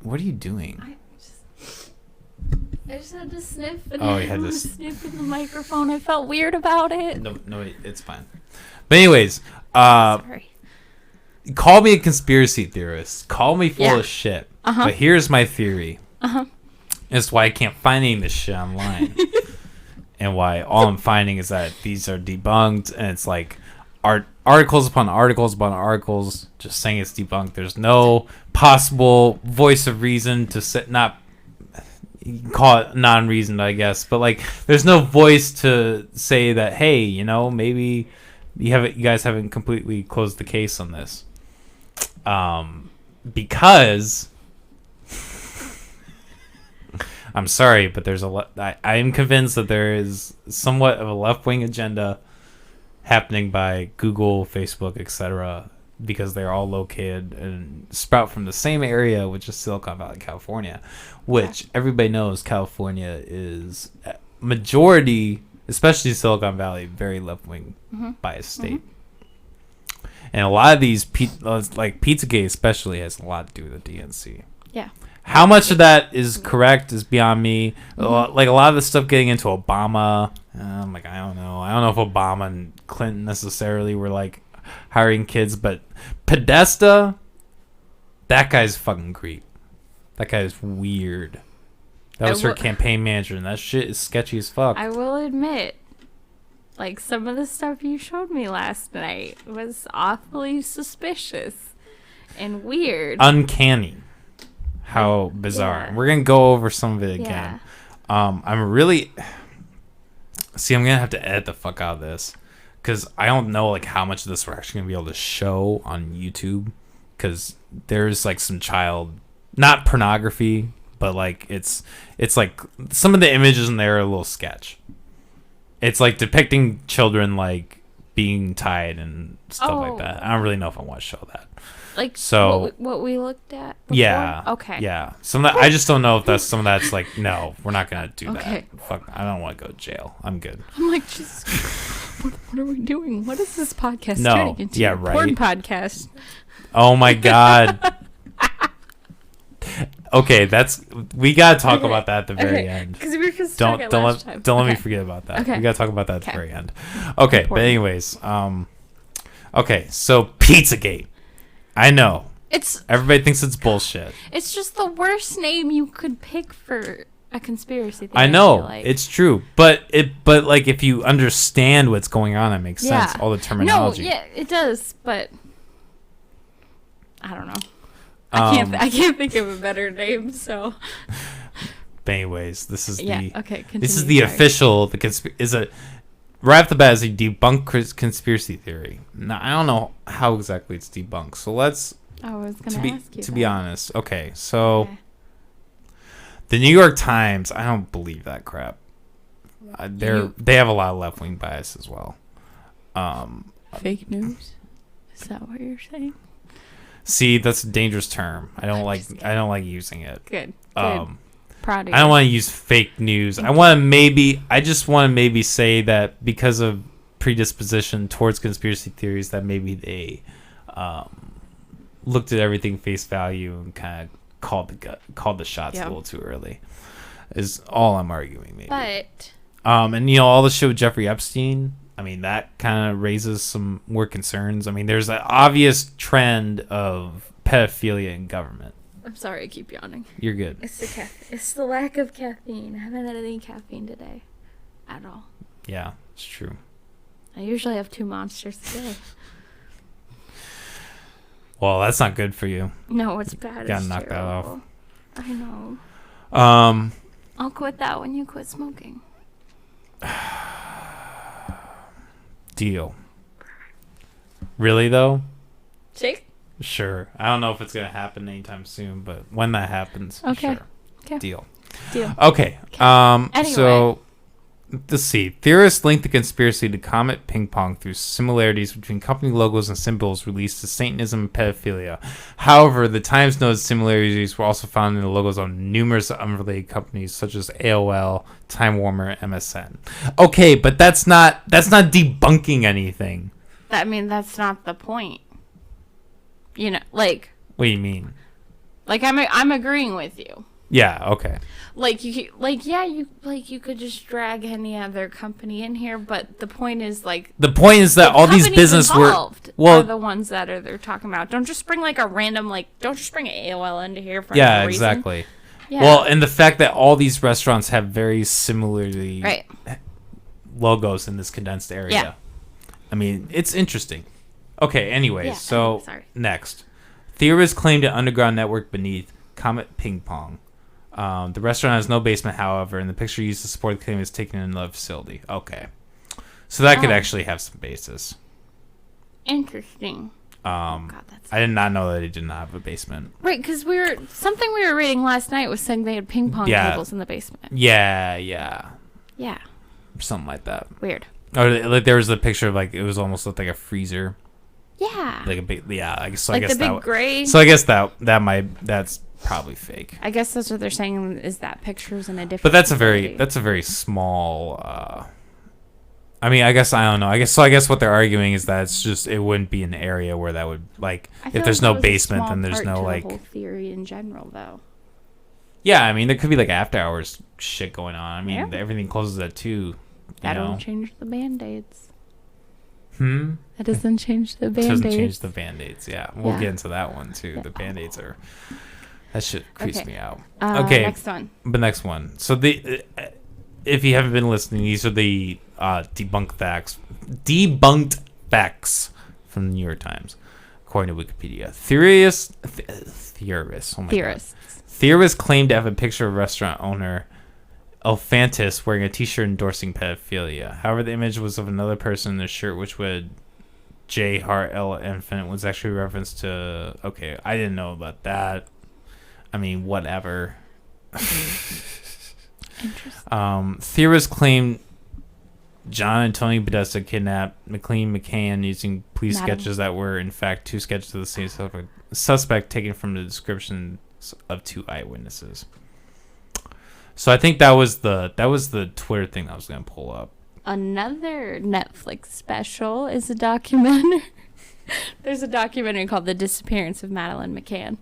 What are you doing? I just had to sniff and you had to sniff in the microphone. I felt weird about it. No, it's fine. But anyways, sorry. Call me a conspiracy theorist. Call me full of shit. But here's my theory. It's why I can't find any of this shit online. And why all I'm finding is that these are debunked and it's like articles upon articles upon articles just saying it's debunked. There's no possible voice of reason to not you can call it non-reasoned, I guess, but like there's no voice to say that, hey, you know, maybe you guys haven't completely closed the case on this. Because I'm sorry, but there's I am convinced that there is somewhat of a left-wing agenda happening by Google, Facebook, etc., because they're all located and sprout from the same area, which is Silicon Valley, California, which everybody knows California is majority, especially Silicon Valley, very left-wing biased state. And a lot of these, like Pizzagate especially, has a lot to do with the DNC. Yeah. How much of that is correct is beyond me. Like a lot of the stuff getting into Obama, I'm like, I don't know. I don't know if Obama and Clinton necessarily were like hiring kids, but Podesta, that guy's fucking creep. That guy is weird. That was her campaign manager, and that shit is sketchy as fuck. I will admit, like, some of the stuff you showed me last night was awfully suspicious and weird. Uncanny. How bizarre. Yeah. We're going to go over some of it again. I'm really... See, I'm going to have to edit the fuck out of this. Because I don't know like how much of this we're actually going to be able to show on YouTube. Because there's like some child... Not pornography, but like it's like... Some of the images in there are a little sketch. It's like depicting children like being tied and stuff like that. I don't really know if I want to show that. Like so what we looked at before? Yeah. Okay. Yeah. Some of that, I just don't know if that's some of that's like, no, we're not going to do that. Fuck, I don't want to go to jail. I'm good. I'm like, just what are we doing? What is this podcast turning into? Yeah, right. Porn podcast. Oh my God. Okay, we gotta talk about that at the very end. Because we were just talking last time. Don't let me forget about that. We gotta talk about that at the very end. Okay, but anyways, okay, so Pizzagate. I know. Everybody thinks it's bullshit. It's just the worst name you could pick for a conspiracy theory. I know, it's true, but like if you understand what's going on, it makes sense. All the terminology. No, yeah, it does, but I don't know. I can't think of a better name. So, but anyways, this is okay. This is the official. right off the bat is a debunked conspiracy theory. Now I don't know how exactly it's debunked. So let's. I was going to ask you. To be honest, okay. So the New York Times, I don't believe that crap. They have a lot of left wing bias as well. Fake news? Is that what you're saying? See, that's a dangerous term. I don't like using it. Good. Proud of you. I don't want to use fake news. I just want to maybe say that because of predisposition towards conspiracy theories, that maybe they looked at everything face value and kind of called the shots a little too early. Is all I'm arguing, maybe. But and all the shit with Jeffrey Epstein, I mean, that kind of raises some more concerns. I mean, there's an obvious trend of pedophilia in government. I'm sorry, I keep yawning. You're good. It's the lack of caffeine. I haven't had any caffeine today, at all. Yeah, it's true. I usually have 2 monsters a day. Well, that's not good for you. No, it's bad. Gotta it's knock terrible. that off. I know. I'll quit that when you quit smoking. Deal. Really though? Jake? Sure. I don't know if it's gonna happen anytime soon, but when that happens, okay. Sure. Okay. Deal. Okay. Anyway. So let's see. Theorists link the conspiracy to Comet Ping Pong through similarities between company logos and symbols released to Satanism and pedophilia. However, the Times noted similarities were also found in the logos on numerous unrelated companies such as AOL, Time Warner, and MSN. Okay, but that's not debunking anything. I mean, that's not the point. Like. What do you mean? Like I'm agreeing with you. Yeah. Okay. You could just drag any other company in here, but the point is that all these business are the ones that they're talking about. Don't just bring a random don't just bring AOL into here for no reason. Exactly. Yeah. Well, and the fact that all these restaurants have very similarly logos in this condensed area. Yeah. I mean, it's interesting. Okay, anyways, yeah, so sorry. Next. Theorists claimed an underground network beneath Comet Ping Pong. The restaurant has no basement, however, and the picture used to support the claim is taken in another facility. Okay. So that could actually have some basis. Interesting. I did not know that it did not have a basement. Right, because we were reading last night was saying they had ping pong tables in the basement. Yeah. Something like that. Weird. Or there was a picture of it was almost looked like a freezer. Yeah. Like a big I guess the big gray. So I guess that's probably fake. I guess that's what they're saying is that picture's in a different. But that's a very small. I mean, I guess I don't know. I guess what they're arguing is that it wouldn't be an area where that would if there's no basement, then there's no the whole theory in general though. Yeah, I mean there could be after hours shit going on. I mean everything closes at 2. That don't change the band-aids. That doesn't change the band-aids. Doesn't change the band-aids. Yeah, we'll get into that one too. Yeah. The band-aids are. That shit creeps me out. Okay. Next one. The next one. So if you haven't been listening, these are the debunked facts from the New York Times, according to Wikipedia. Theorists claim to have a picture of restaurant owner Elphantis wearing a t-shirt endorsing pedophilia. However, the image was of another person in the shirt, which would J. Hart L. Infinite was actually a reference to. Okay, I didn't know about that. I mean, whatever. Interesting. Theorists claim John and Tony Podesta kidnapped McLean McCann using police sketches that were, in fact, 2 sketches of the same suspect taken from the descriptions of 2 eyewitnesses. So I think that was the Twitter thing I was going to pull up. Another Netflix special is a documentary. There's a documentary called The Disappearance of Madeleine McCann.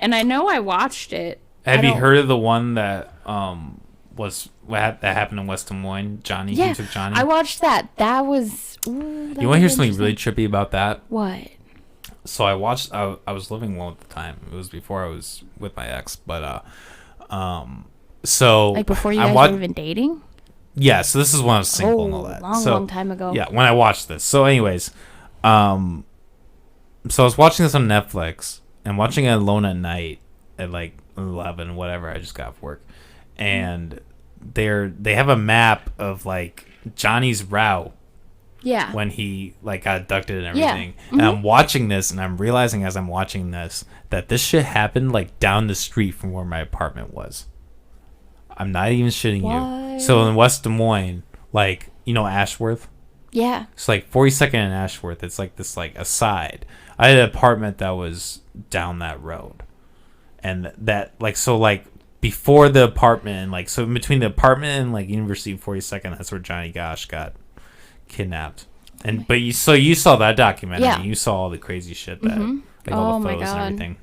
And I know I watched it. Have you heard of the one that that happened in West Des Moines? Johnny, yeah, who took Johnny? I watched that. That was. You want to hear something really trippy about that? What? So I watched. I was living one at the time. It was before I was with my ex, but so before you guys were even dating. Yeah, so this is when I was single and all that. Long time ago. Yeah, when I watched this. So, anyways, so I was watching this on Netflix and watching it alone at night at 11, whatever. I just got off work, and they have a map of Johnny's row. Yeah. When he like got abducted and Yeah. everything. And I'm watching this and I'm realizing as I'm watching this that this shit happened like down the street from where my apartment was. I'm not even shitting you. So in West Des Moines, like, you know Ashworth? Yeah. It's like 42nd and Ashworth. It's like this like aside. I had an apartment that was down that road. And that like so like before the apartment and like so in between the apartment and like University of 42nd, that's where Johnny Gosh got kidnapped. And but you saw that documentary. Yeah. You saw all the crazy shit that like all the photos and everything.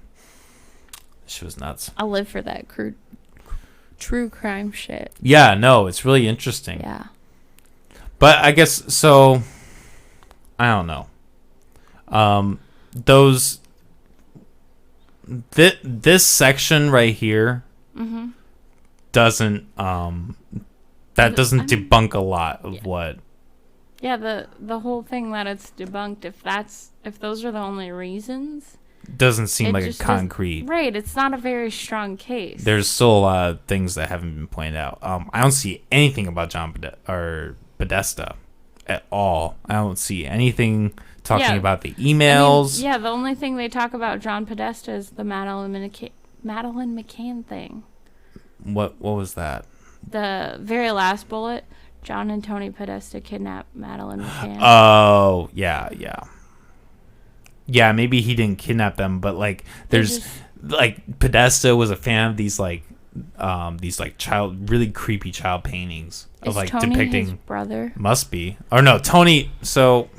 She was nuts. I live for that true crime shit. Yeah, no, it's really interesting. Yeah. But I guess so I don't know. This section right here doesn't doesn't debunk a lot of what. Yeah, the whole thing that it's debunked, if those are the only reasons, Doesn't seem it like a just concrete. right, it's not a very strong case. There's still a lot of things that haven't been pointed out. I don't see anything about John Podesta at all. I don't see anything talking about the emails. I mean, the only thing they talk about John Podesta is the Madeline McCann thing. What was that? The very last bullet, John and Tony Podesta kidnapped Madeline McCann. Oh, yeah. Yeah, maybe he didn't kidnap them, but like there's like Podesta was a fan of these really creepy child paintings of like Tony depicting his brother? Must be. Or no, Tony, so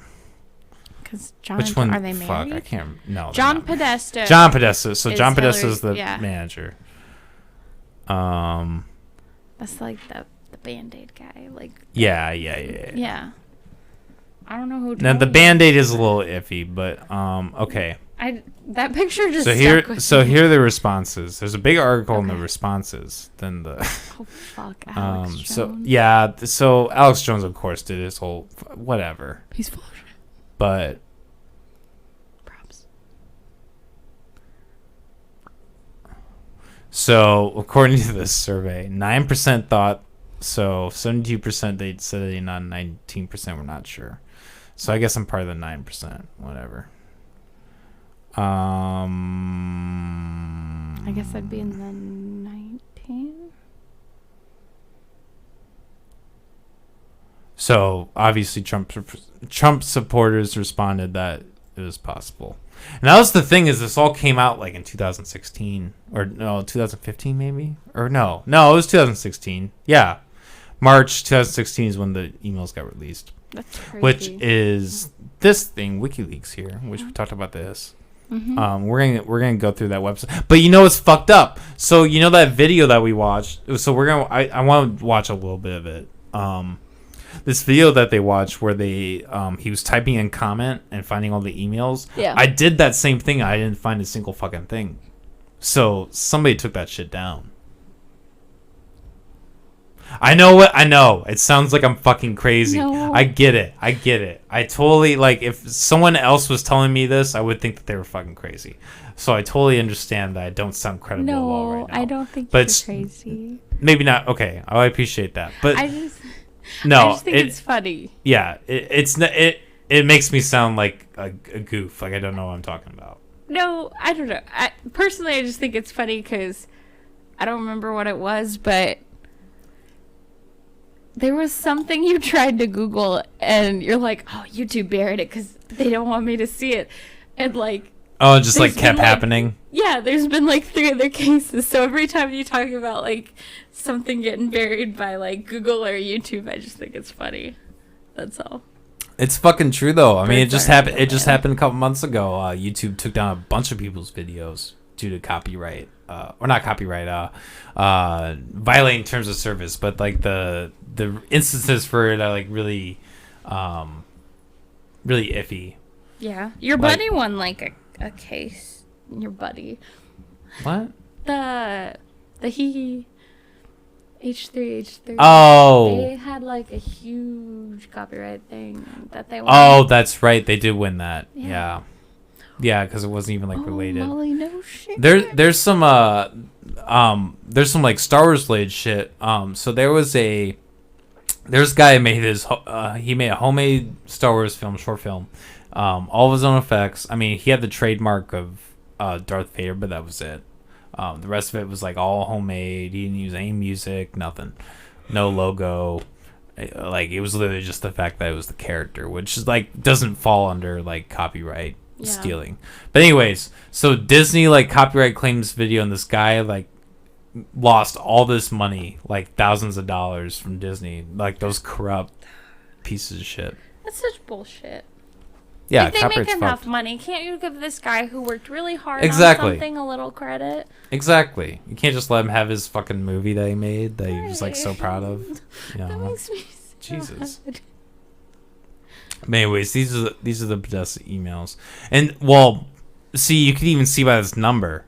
John which one? Are they Fuck, married? I can't. No. John Podesta. John Podesta. So is John Podesta is the Hillary- manager. That's like the Band-Aid guy. Like. Yeah. Yeah. I don't know who. Now the Band-Aid is a little iffy, but okay. That picture just. So here are the responses. There's a big article in the responses than the. Oh fuck, Alex Jones. So yeah, so Alex Jones of course did his whole whatever. He's full of shit. But. Props. So according to this survey, 9% thought so, 72% they said they not, 19% were not sure. So I guess I'm part of the 9%. Whatever. I guess I'd be in the 19. So obviously Trump supporters responded that it was possible. And that was the thing, is this all came out like in 2016 or no 2015 maybe, or no it was 2016. Yeah, March 2016 is when the emails got released. That's crazy. Which is this thing, WikiLeaks here, which we talked about this. We're gonna go through that website, but you know it's fucked up. So you know that video that we watched. So I want to watch a little bit of it. This video that they watched where he was typing in comment and finding all the emails. Yeah. I did that same thing. I didn't find a single fucking thing. So somebody took that shit down. I know. It sounds like I'm fucking crazy. No. I get it. I totally, like, if someone else was telling me this, I would think that they were fucking crazy. So I totally understand that I don't sound credible at all right now. I don't think but you're crazy. Maybe not. Okay, I appreciate that. But I just think it's funny. Yeah, it makes me sound like a goof. Like I don't know what I'm talking about. No, I don't know. Personally, I just think it's funny because I don't remember what it was, but there was something you tried to Google, and you're like, "Oh, YouTube buried it because they don't want me to see it," and like. Oh, it just like kept happening. Yeah, there's been like 3 other cases. So every time you talk about like something getting buried by like Google or YouTube, I just think it's funny. That's all. It's fucking true though. I mean, it just happened. It just yeah. happened a couple months ago. YouTube took down a bunch of people's videos due to copyright, or not copyright, violating terms of service. But like the instances for it are like really, really iffy. Yeah, your buddy won like a case. Your buddy. What? The H3. Oh. They had like a huge copyright thing that they won. Oh, that's right. They did win that. Yeah. Yeah, because it wasn't even like related. Molly, no shit. There's some like Star Wars related shit. So there was a There's a guy who made he made a homemade Star Wars film, short film, all of his own effects. I mean, he had the trademark of Darth Vader, but that was it. The rest of it was like all homemade. He didn't use any music, nothing, no logo. Like, it was literally just the fact that it was the character, which is like doesn't fall under like copyright stealing. But anyways, so Disney like copyright claims video, and this guy like lost all this money, like thousands of dollars from Disney, like those corrupt pieces of shit. That's such bullshit. Yeah, like, they make copyright's enough fucked. money. Can't you give this guy who worked really hard Exactly. on something a little credit? Exactly. You can't just let him have his fucking movie that he made that he was like so proud of. You know? That makes me Jesus. But anyways, these are the Podesta emails, and well, see, you can even see by this number.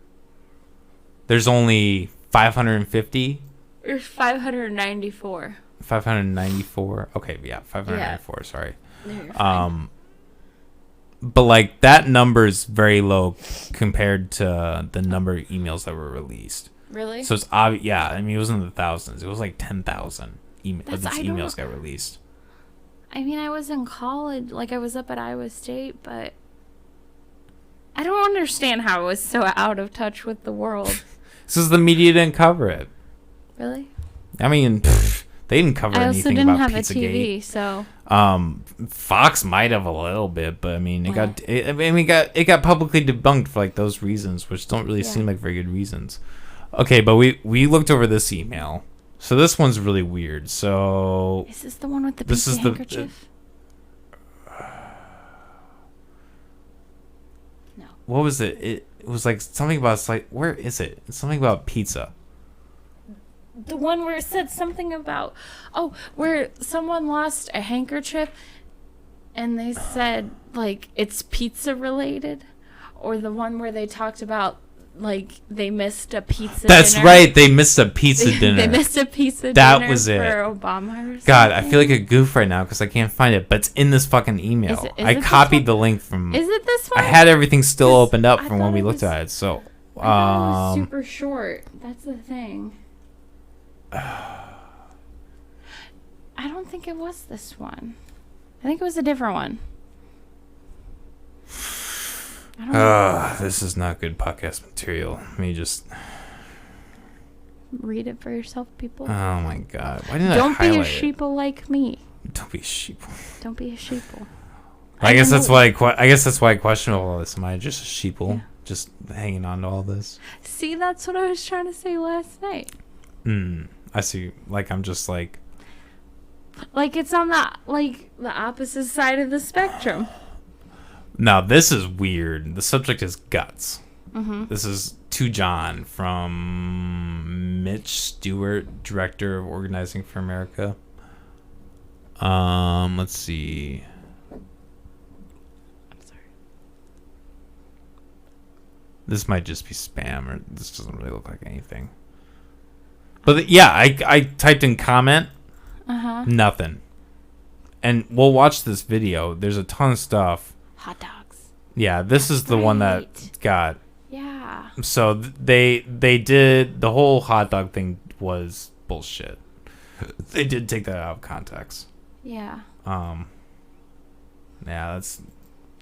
There's only 550. There's 594. 594. Okay, yeah, 594. Yeah. Sorry. No, you're fine. But like that number is very low compared to the number of emails that were released. Really? So it's obvious. Yeah, I mean, it was in the thousands. It was like 10,000 of these emails got released. I mean, I was in college, like I was up at Iowa State, but I don't understand how it was so out of touch with the world. This is the media didn't cover it. Really? I mean, they didn't cover anything about I also didn't have a Pizzagate. TV, so. Fox might have a little bit, but I mean, it got publicly debunked for like those reasons, which don't really seem like very good reasons. Okay, but we looked over this email, so this one's really weird. So is this the one with the pizza handkerchief? No. What was it? It was like something about where is it? It's something about pizza. The one where it said something about, where someone lost a handkerchief and they said, like, it's pizza related? Or the one where they talked about, like, they missed a pizza That's dinner? right. They missed a pizza dinner. They missed a pizza that dinner was it. for Obama or something. God, I feel like a goof right now because I can't find it, but it's in this fucking email. Is I it this copied one? the link from... Is it this one? I had everything still opened up from when we it looked was- at it, so... I thought it was super short. That's the thing. I don't think it was this one. I think it was a different one. I don't know. This is not good podcast material. Let me just... Read it for yourself, people. Oh my god. Why didn't Don't I be a highlight it? sheeple like me. Don't be a sheeple. Don't be a sheeple. I guess that's why I question all this. Am I just a sheeple? Just hanging on to all this? See, that's what I was trying to say last night. I see. Like, I'm just like... Like, it's on the opposite side of the spectrum. Now, this is weird. The subject is guts. Mhm. This is to John from Mitch Stewart, Director of Organizing for America. Let's see. I'm sorry. This might just be spam, or this doesn't really look like anything. But yeah, I typed in comment. Nothing. And we'll watch this video. There's a ton of stuff. Hot dogs. Yeah, this is the one that got... Yeah. So they did... The whole hot dog thing was bullshit. They did take that out of context. Yeah. Yeah, that's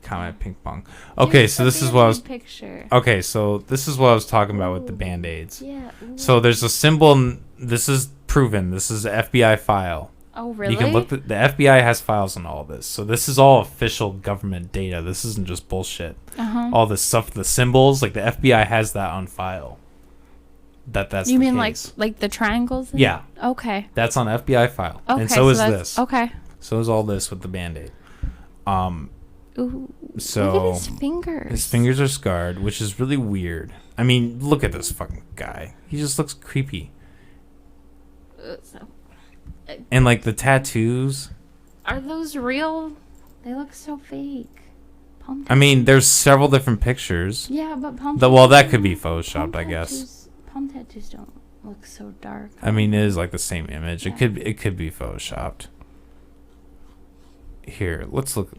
comment ping pong. Okay, so this is what I was... Picture. Okay, so this is what I was talking about with the Band-Aids. Yeah. So there's a symbol... This is proven. This is an FBI file. Oh, really? You can look... The FBI has files on all this. So this is all official government data. This isn't just bullshit. All this stuff, the symbols, like the FBI has that on file. That's you the mean case. like the triangles? Yeah. Okay. That's on FBI file. Okay, and so is that's- this. okay. So is all this with the Band-Aid. Ooh, So look at his fingers. His fingers are scarred, which is really weird. I mean, look at this fucking guy. He just looks creepy. And like the tattoos. Are those real? They look so fake. Palm I mean, there's several different pictures. Yeah, but palm Well, that tattoos could be don't- photoshopped, I guess. Palm tattoos don't look so dark. I mean, it is like the same image. It could be photoshopped. Here, let's look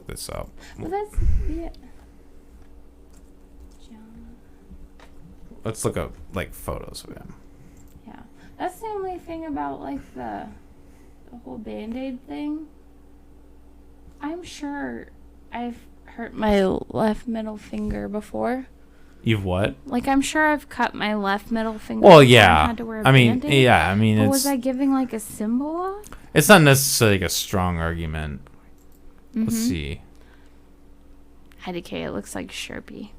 this up. But that's yeah. Let's look up like photos of him. Yeah, that's the only thing about like the the whole Band-Aid thing. I'm sure I've hurt my left middle finger before. You've what? Like, I'm sure I've cut my left middle finger. Well, before yeah. I had to wear a I mean, Band-Aid. yeah. I mean, But it's. was I giving like a symbol off? It's not necessarily like a strong argument. Let's see. IDK, it looks like Sharpie.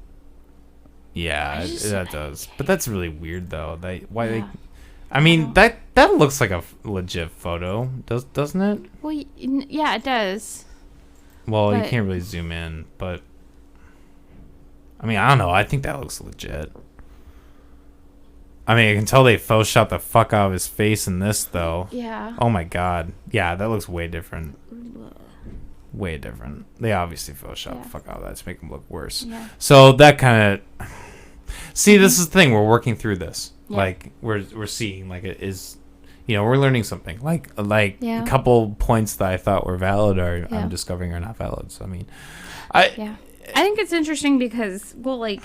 Yeah, that does. But that's really weird, though. They I I mean, that looks like a legit photo, doesn't it? Well, yeah, it does. Well, you But- can't really zoom in, but I mean, I don't know. I think that looks legit. I mean, I can tell they photoshopped the fuck out of his face in this, though. Yeah. Oh my god. Yeah, that looks way different. Way different. They obviously photoshopped the fuck out of that to make him look worse. Yeah. So that kind of. See, this is the thing. We're working through this. Yeah. Like we're seeing like it is. We're learning something. Like Yeah. a couple points that I thought were valid are Yeah. I'm discovering are not valid. So I mean, I think it's interesting because, well, like,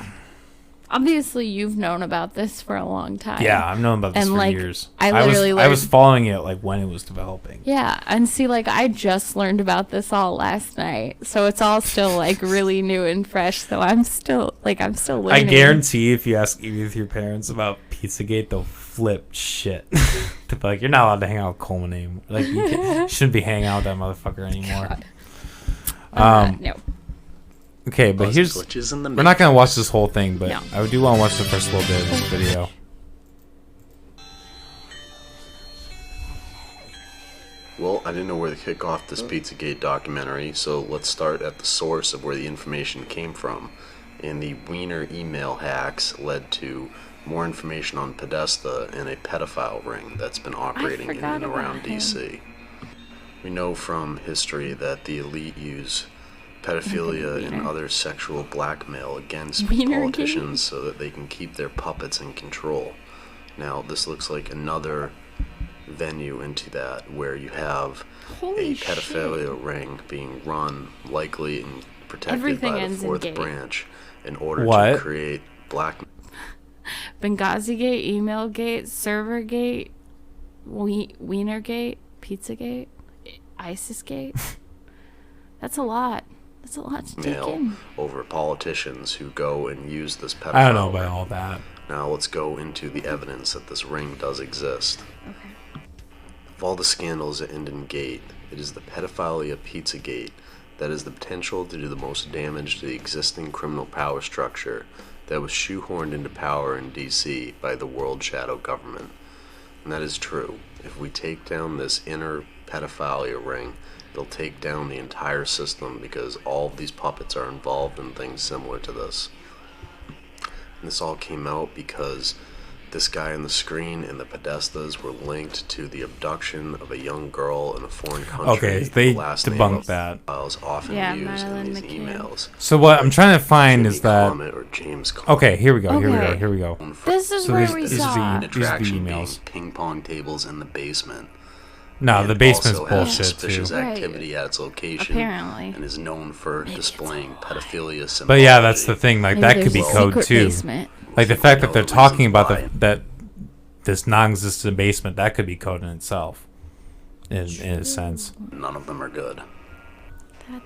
obviously you've known about this for a long time. yeah, I've known about this And, for like, years. I was literally I was learned- following it like when it was developing. Yeah, and see, like, I just learned about this all last night, so it's all still like really new and fresh. So I'm still learning. I guarantee if you ask either of your parents about Pizzagate, they'll flip shit. They'll be like, "You're not allowed to hang out with Coleman anymore. Like, you shouldn't be hanging out with that motherfucker anymore." No. Okay, but Buzz here's glitches in the we're not gonna watch this whole thing, but No. I do want to watch the first little bit of this video. Well, I didn't know where to kick off this Pizzagate documentary, so let's start at the source of where the information came from. And the Wiener email hacks led to more information on Podesta and a pedophile ring that's been operating in forgot and around about him. DC. We know from history that the elite use pedophilia and other sexual blackmail against Wiener politicians so that they can keep their puppets in control. Now, this looks like another venue into that where you have a pedophilia ring being run, likely and protected Everything by the ends in fourth gate. branch in order What? to create black. Benghazi Gate, Email Gate, Server Gate, Wiener Gate, Pizza Gate, ISIS Gate. That's a lot. That's a lot to take Mail in. over politicians who go and use this pedophile I don't know about ring. all that. Now let's go into the evidence that this ring does exist. Of all the scandals that end in Gate, it is the pedophilia Pizzagate that has the potential to do the most damage to the existing criminal power structure that was shoehorned into power in DC by the World Shadow Government. And that is true. If we take down this inner pedophilia ring, it'll take down the entire system because all of these puppets are involved in things similar to this. And this all came out because this guy on the screen and the Podestas were linked to the abduction of a young girl in a foreign country. Okay, they The last name debunked of that. Files often Yeah, used Madeline in these McCann. emails. So what I'm trying to find Jimmy is that. Comet or James Comet. Okay, here we go. Here we go. Okay. Here we go. This is So where these- we these saw. are the Attraction being emails. ping pong tables in the basement. No, And the basement's also has bullshit suspicious too. activity at its location. Apparently. And is known for displaying pedophilia symbology. But yeah, that's the thing. Like Maybe that could there's be a code secret too. basement. Like the fact know that they're the talking reasons about why. that this non-existent basement, that could be code in itself. In a sense. None of them are good.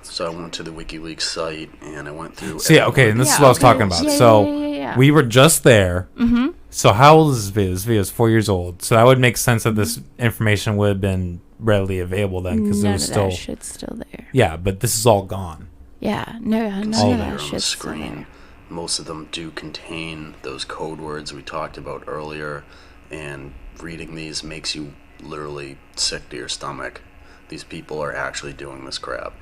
So I went to the WikiLeaks site and I went through. See, okay, and this is what I was talking about. Yeah, so yeah. we were just there. Mm-hmm. So how old is this video? This video is 4 years old. So that would make sense that this information would have been readily available then because it None was of still. that shit's still there. Yeah, but this is all gone. Yeah, no, You can none see of there that on the shit's still screen. there. Most of them do contain those code words we talked about earlier, and reading these makes you literally sick to your stomach. These people are actually doing this crap.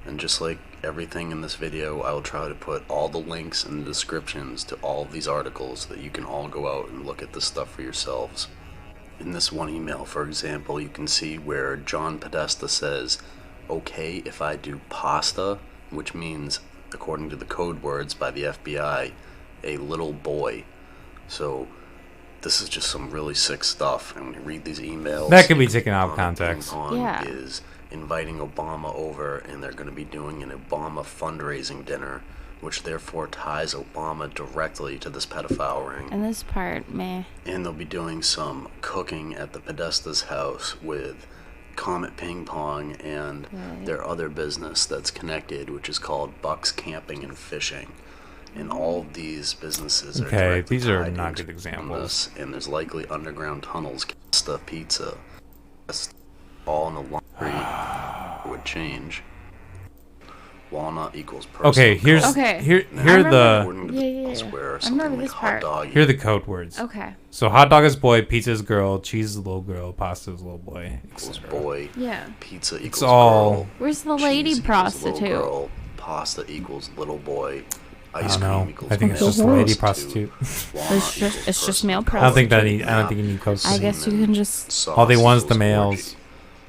And just like everything in this video, I will try to put all the links in the descriptions to all of these articles so that you can all go out and look at this stuff for yourselves. In this one email, for example, you can see where John Podesta says, "Okay, if I do pasta," which means, according to the code words by the FBI, a little boy. So this is just some really sick stuff. And when you read these emails, That could be taken out of context. Ping Pong Yeah. is inviting Obama over, and they're going to be doing an Obama fundraising dinner, which therefore ties Obama directly to this pedophile ring. And this part, meh. And they'll be doing some cooking at the Podesta's house with Comet Ping Pong and their other business that's connected, which is called Bucks Camping and Fishing. And all of these businesses are directly these are tied not into good examples. this, and there's likely underground tunnels, stuff, pizza, all in a laundry would change. Walnut equals personal. Okay, here are the square, I remember this part. Here are the code words. Okay. So hot dog is boy, pizza is girl, cheese is little girl, pasta is little boy. Equals boy. Yeah. Pizza equals It's all. girl. Where's the lady cheese equals prostitute? little girl, pasta equals little boy. Ice I don't cream know. equals I think it's male just a lady prostitute. It's just male I prostitute. don't think you need codes. I guess you can just. All they want is the males.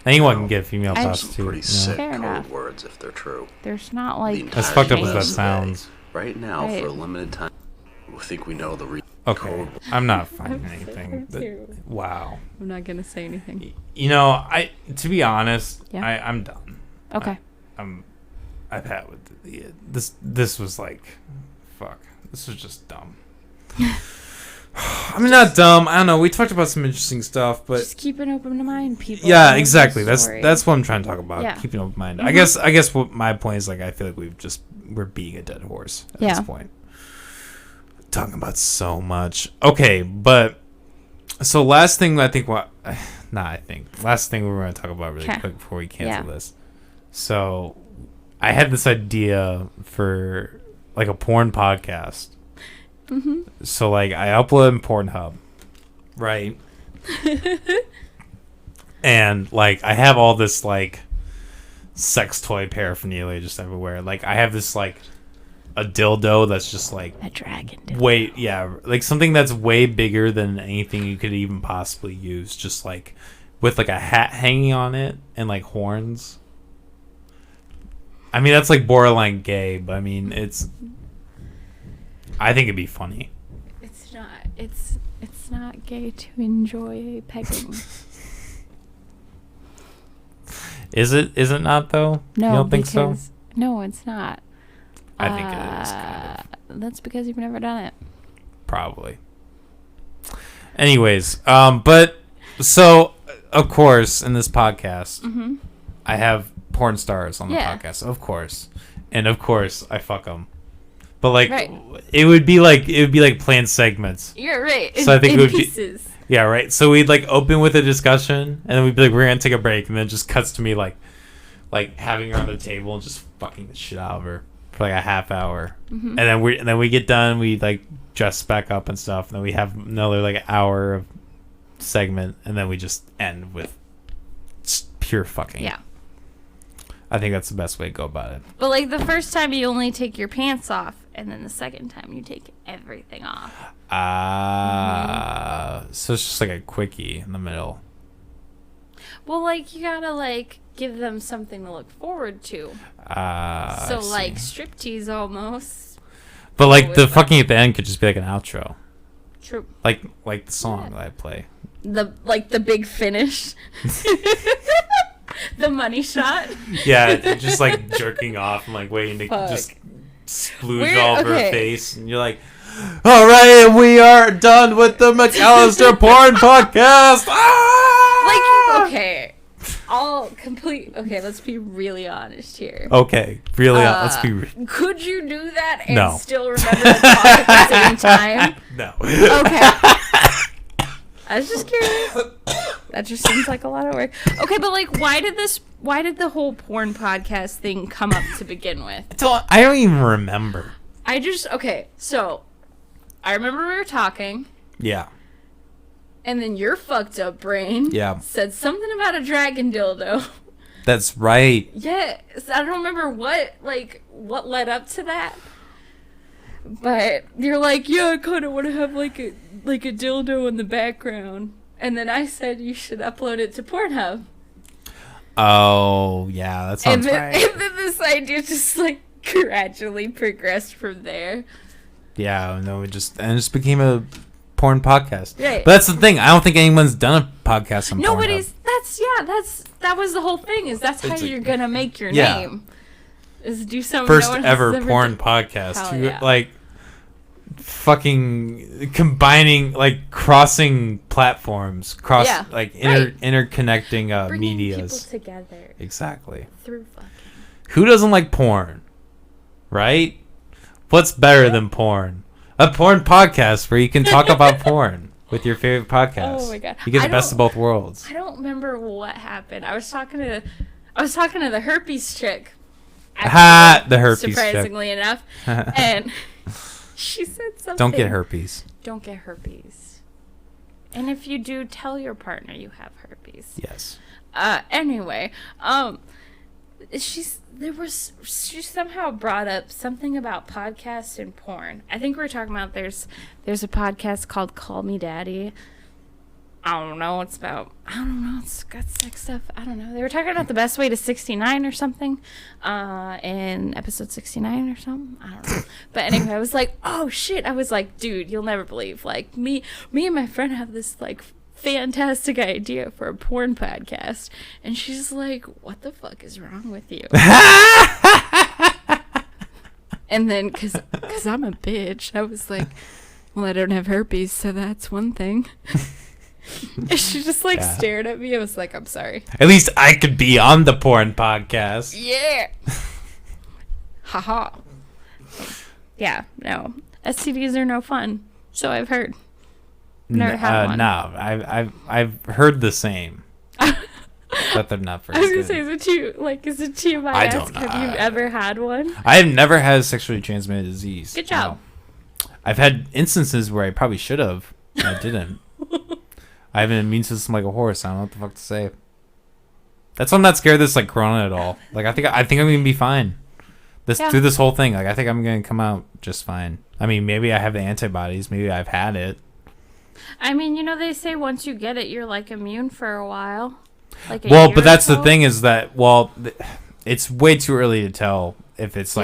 Anyone can get female I- prostitute. Pretty you know? sick Fair code enough. words if they're true. There's not like. As fucked up as that Entirely sounds. Right now, Right. for a limited time, we think we know the Okay, I'm not finding I'm anything. so That- too. wow. I'm not gonna say anything. You know, to be honest, Yeah. I'm done. Okay. I've had with this was like, fuck. This was just dumb. I mean, not dumb. I don't know. We talked about some interesting stuff, but Just keep an open mind, people. yeah, exactly. Story. That's what I'm trying to talk about. Yeah. Keeping an open mind. Mhm. I guess what my point is, like, I feel like we're beating a dead horse at this point. Talking about so much. Okay, but so last thing last thing we're going to talk about really quick before we cancel this. So I had this idea for like a porn podcast. Mm-hmm. So like I upload in Pornhub, right? And like I have all this like sex toy paraphernalia just everywhere. Like I have this like a dildo that's just like a dragon dildo. Like something that's way bigger than anything you could even possibly use, just like with like a hat hanging on it and like horns. I mean, that's like borderline gay, but I mean, I think it'd be funny. It's not. It's not gay to enjoy pegging. Is it not though? No, you don't think so? because- No, it's not. I think it is kind of. That's because you've never done it. Probably. Anyways, but so of course in this podcast, Mhm. I have porn stars on the Yeah. podcast, of course, and of course I fuck them. But like, Right. it would be like planned segments. You're right. So I think in it would pieces. be. Yeah, right. So we'd like open with a discussion, and then we'd be like, "We're gonna take a break," and then it just cuts to me like having her on the table and just fucking the shit out of her for like a half hour, Mhm. and then we get done. We like dress back up and stuff, and then we have another like hour of segment, and then we just end with just pure fucking. Yeah. I think that's the best way to go about it. But like the first time you only take your pants off, and then the second time you take everything off. So it's just like a quickie in the middle. Well, like you gotta like give them something to look forward to. So I see. like striptease almost. But like the fucking at the end could just be like an outro. True. Like the song that I play. The big finish. The money shot. Yeah, just like jerking off and like waiting to Fuck. just splooge We're- all over okay. her face, and you're like, "All right, we are done with the McAllister Porn Podcast." Like okay, okay. Let's be really honest here. Okay, really, let's be. Could you do that and No. still remember the topic at the same time? No. Okay. I was just curious. That just seems like a lot of work. Okay, but like, why did the whole porn podcast thing come up to begin with? I don't even remember. So I remember we were talking, Yeah. and then your fucked up brain said something about a dragon dildo. That's right. Yeah, I don't remember what led up to that. But you're like, yeah, I kind of want to have like a dildo in the background. And then I said you should upload it to Pornhub. Oh, yeah, that sounds right. And then this idea just like gradually progressed from there. Yeah, no, it just became a porn podcast. Right. But that's the thing. I don't think anyone's done a podcast on Nobody's. That was the whole thing. Is that's how It's a- you're gonna make your Yeah. name. Is do something. First no one ever has porn done. podcast. Hell yeah. Like, fucking combining, like crossing platforms, interconnecting Bringing medias people together. Exactly. Through fucking. Who doesn't like porn? Right? What's better than porn? A porn podcast where you can talk about porn with your favorite podcast. Oh my god! You get the best of both worlds. I don't remember what happened. I was talking to the herpes chick. Ha! The herpes chick. Surprisingly enough, and she said something. Don't get herpes. Don't get herpes. And if you do, tell your partner you have herpes. Yes. Anyway, she somehow brought up something about podcasts and porn. I think we were talking about there's a podcast called Call Me Daddy. I don't know. It's got sex stuff. I don't know. They were talking about the best way to 69 or something, in episode 69 or something. I don't know. But anyway, I was like, oh shit. I was like, dude, you'll never believe. Like me and my friend have this like fantastic idea for a porn podcast. And she's like, what the fuck is wrong with you? And then, cause I'm a bitch, I was like, well, I don't have herpes, so that's one thing. And she just stared at me. I was like, I'm sorry. At least I could be on the porn podcast. Yeah. Haha. Yeah, no. STDs are no fun. So I've heard. Never had one. No, I've heard the same. But they're not very I was good. gonna say, is it too much? I don't know. Have you ever had one? I have never had a sexually transmitted disease. Good job. No. I've had instances where I probably should have, and I didn't. I have an immune system like a horse. I don't know what the fuck to say. That's why I'm not scared of this corona at all. I think I'm gonna be fine. Through this whole thing. I think I'm gonna come out just fine. I mean, maybe I have the antibodies. Maybe I've had it. I mean, they say once you get it, you're immune for a while. But that's the thing is that it's way too early to tell if it's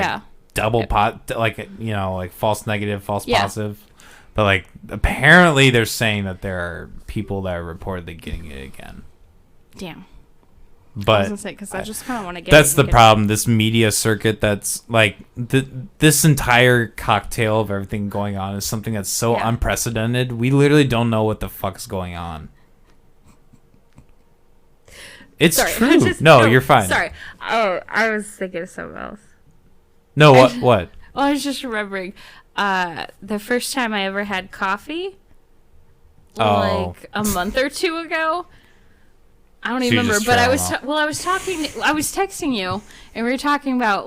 double false negative, false positive. But apparently they're saying that there are people that are reportedly getting it again. Damn. But I was gonna say, because I just kind of want to get. That's the problem. This media circuit, that's this entire cocktail of everything going on is something that's so unprecedented. We literally don't know what the fuck's going on. It's true. No, you're fine. Sorry. Oh, I was thinking of something else. No, what? Well, I was just remembering the first time I ever had coffee, a month or two ago. I don't even remember, but I was texting you, and we were talking about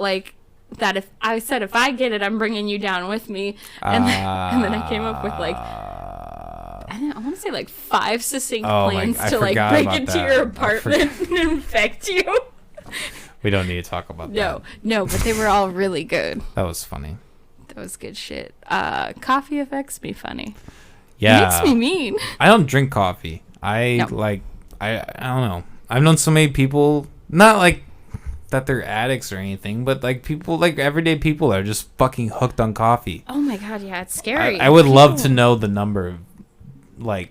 that. If I get it, I'm bringing you down with me, and then I came up with I want to say 5 succinct plans to break into your apartment and infect you. We don't need to talk about that. No, but they were all really good. That was funny. That was good shit. Coffee affects me funny. Yeah. It makes me mean. I don't drink coffee. I don't know. I've known so many people, not that they're addicts or anything, but people, everyday people that are just fucking hooked on coffee. Oh my god, yeah, it's scary. I would love to know the number of the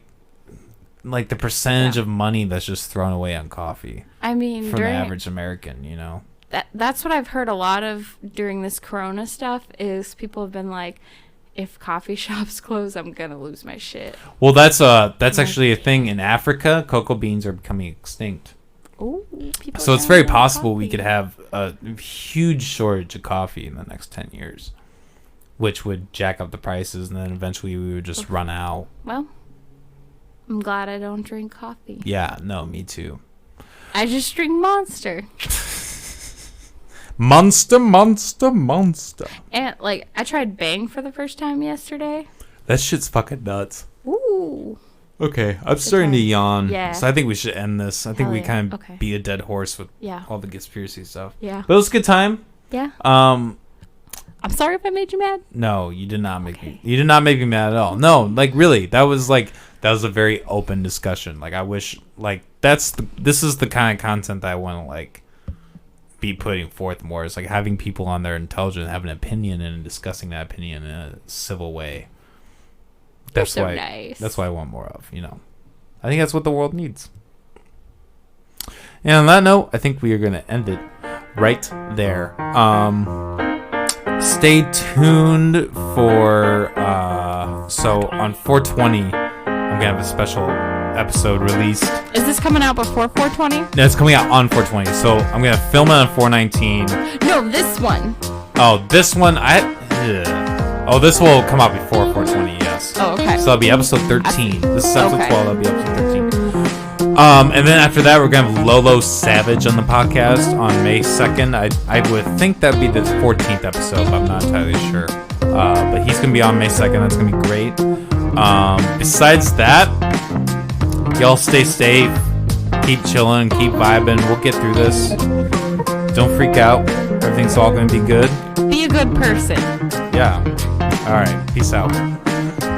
percentage of money that's just thrown away on coffee. I mean, from the average American, That's what I've heard a lot of during this corona stuff is people have been like, if coffee shops close, I'm gonna lose my shit. Well, that's actually a thing in Africa. Cocoa beans are becoming extinct. Ooh, so it's very possible we could have a huge shortage of coffee in the next 10 years, which would jack up the prices, and then eventually we would just run out. Well, I'm glad I don't drink coffee. Yeah, no, me too. I just drink Monster. Monster. And I tried Bang for the first time yesterday. That shit's fucking nuts. Ooh. Okay, I'm starting to yawn. Yeah. So I think we should end this. I think we kind of Okay. beat a dead horse with Yeah. all the conspiracy stuff. Yeah. But it was a good time. Yeah. I'm sorry if I made you mad. No, you did not make me. You did not make me mad at all. No, really, that was a very open discussion. I wish this is the kind of content that I want to be putting forth more. It's having people on there intelligent, have an opinion, and discussing that opinion in a civil way. That's so why. nice. That's what I want more of. I think that's what the world needs. And on that note, I think we are going to end it right there. Stay tuned for so on 420 I'm gonna have a special episode released. Is this coming out before 420? No, it's coming out on 420. So I'm gonna film it on 419. No, this one. Oh, this one this will come out before 420. Yes. Oh, okay. So that'll be episode 13. This is episode Okay. 12. That'll be episode 13. And then after that, we're gonna have LoLo Savage on the podcast on May 2nd. I would think that'd be the 14th episode, but I'm not entirely sure. But he's gonna be on May 2nd. That's gonna be great. Besides that, y'all stay safe, keep chilling, keep vibing. We'll get through this. Don't freak out. Everything's all gonna be good. Be a good person. Yeah. All right. Peace out.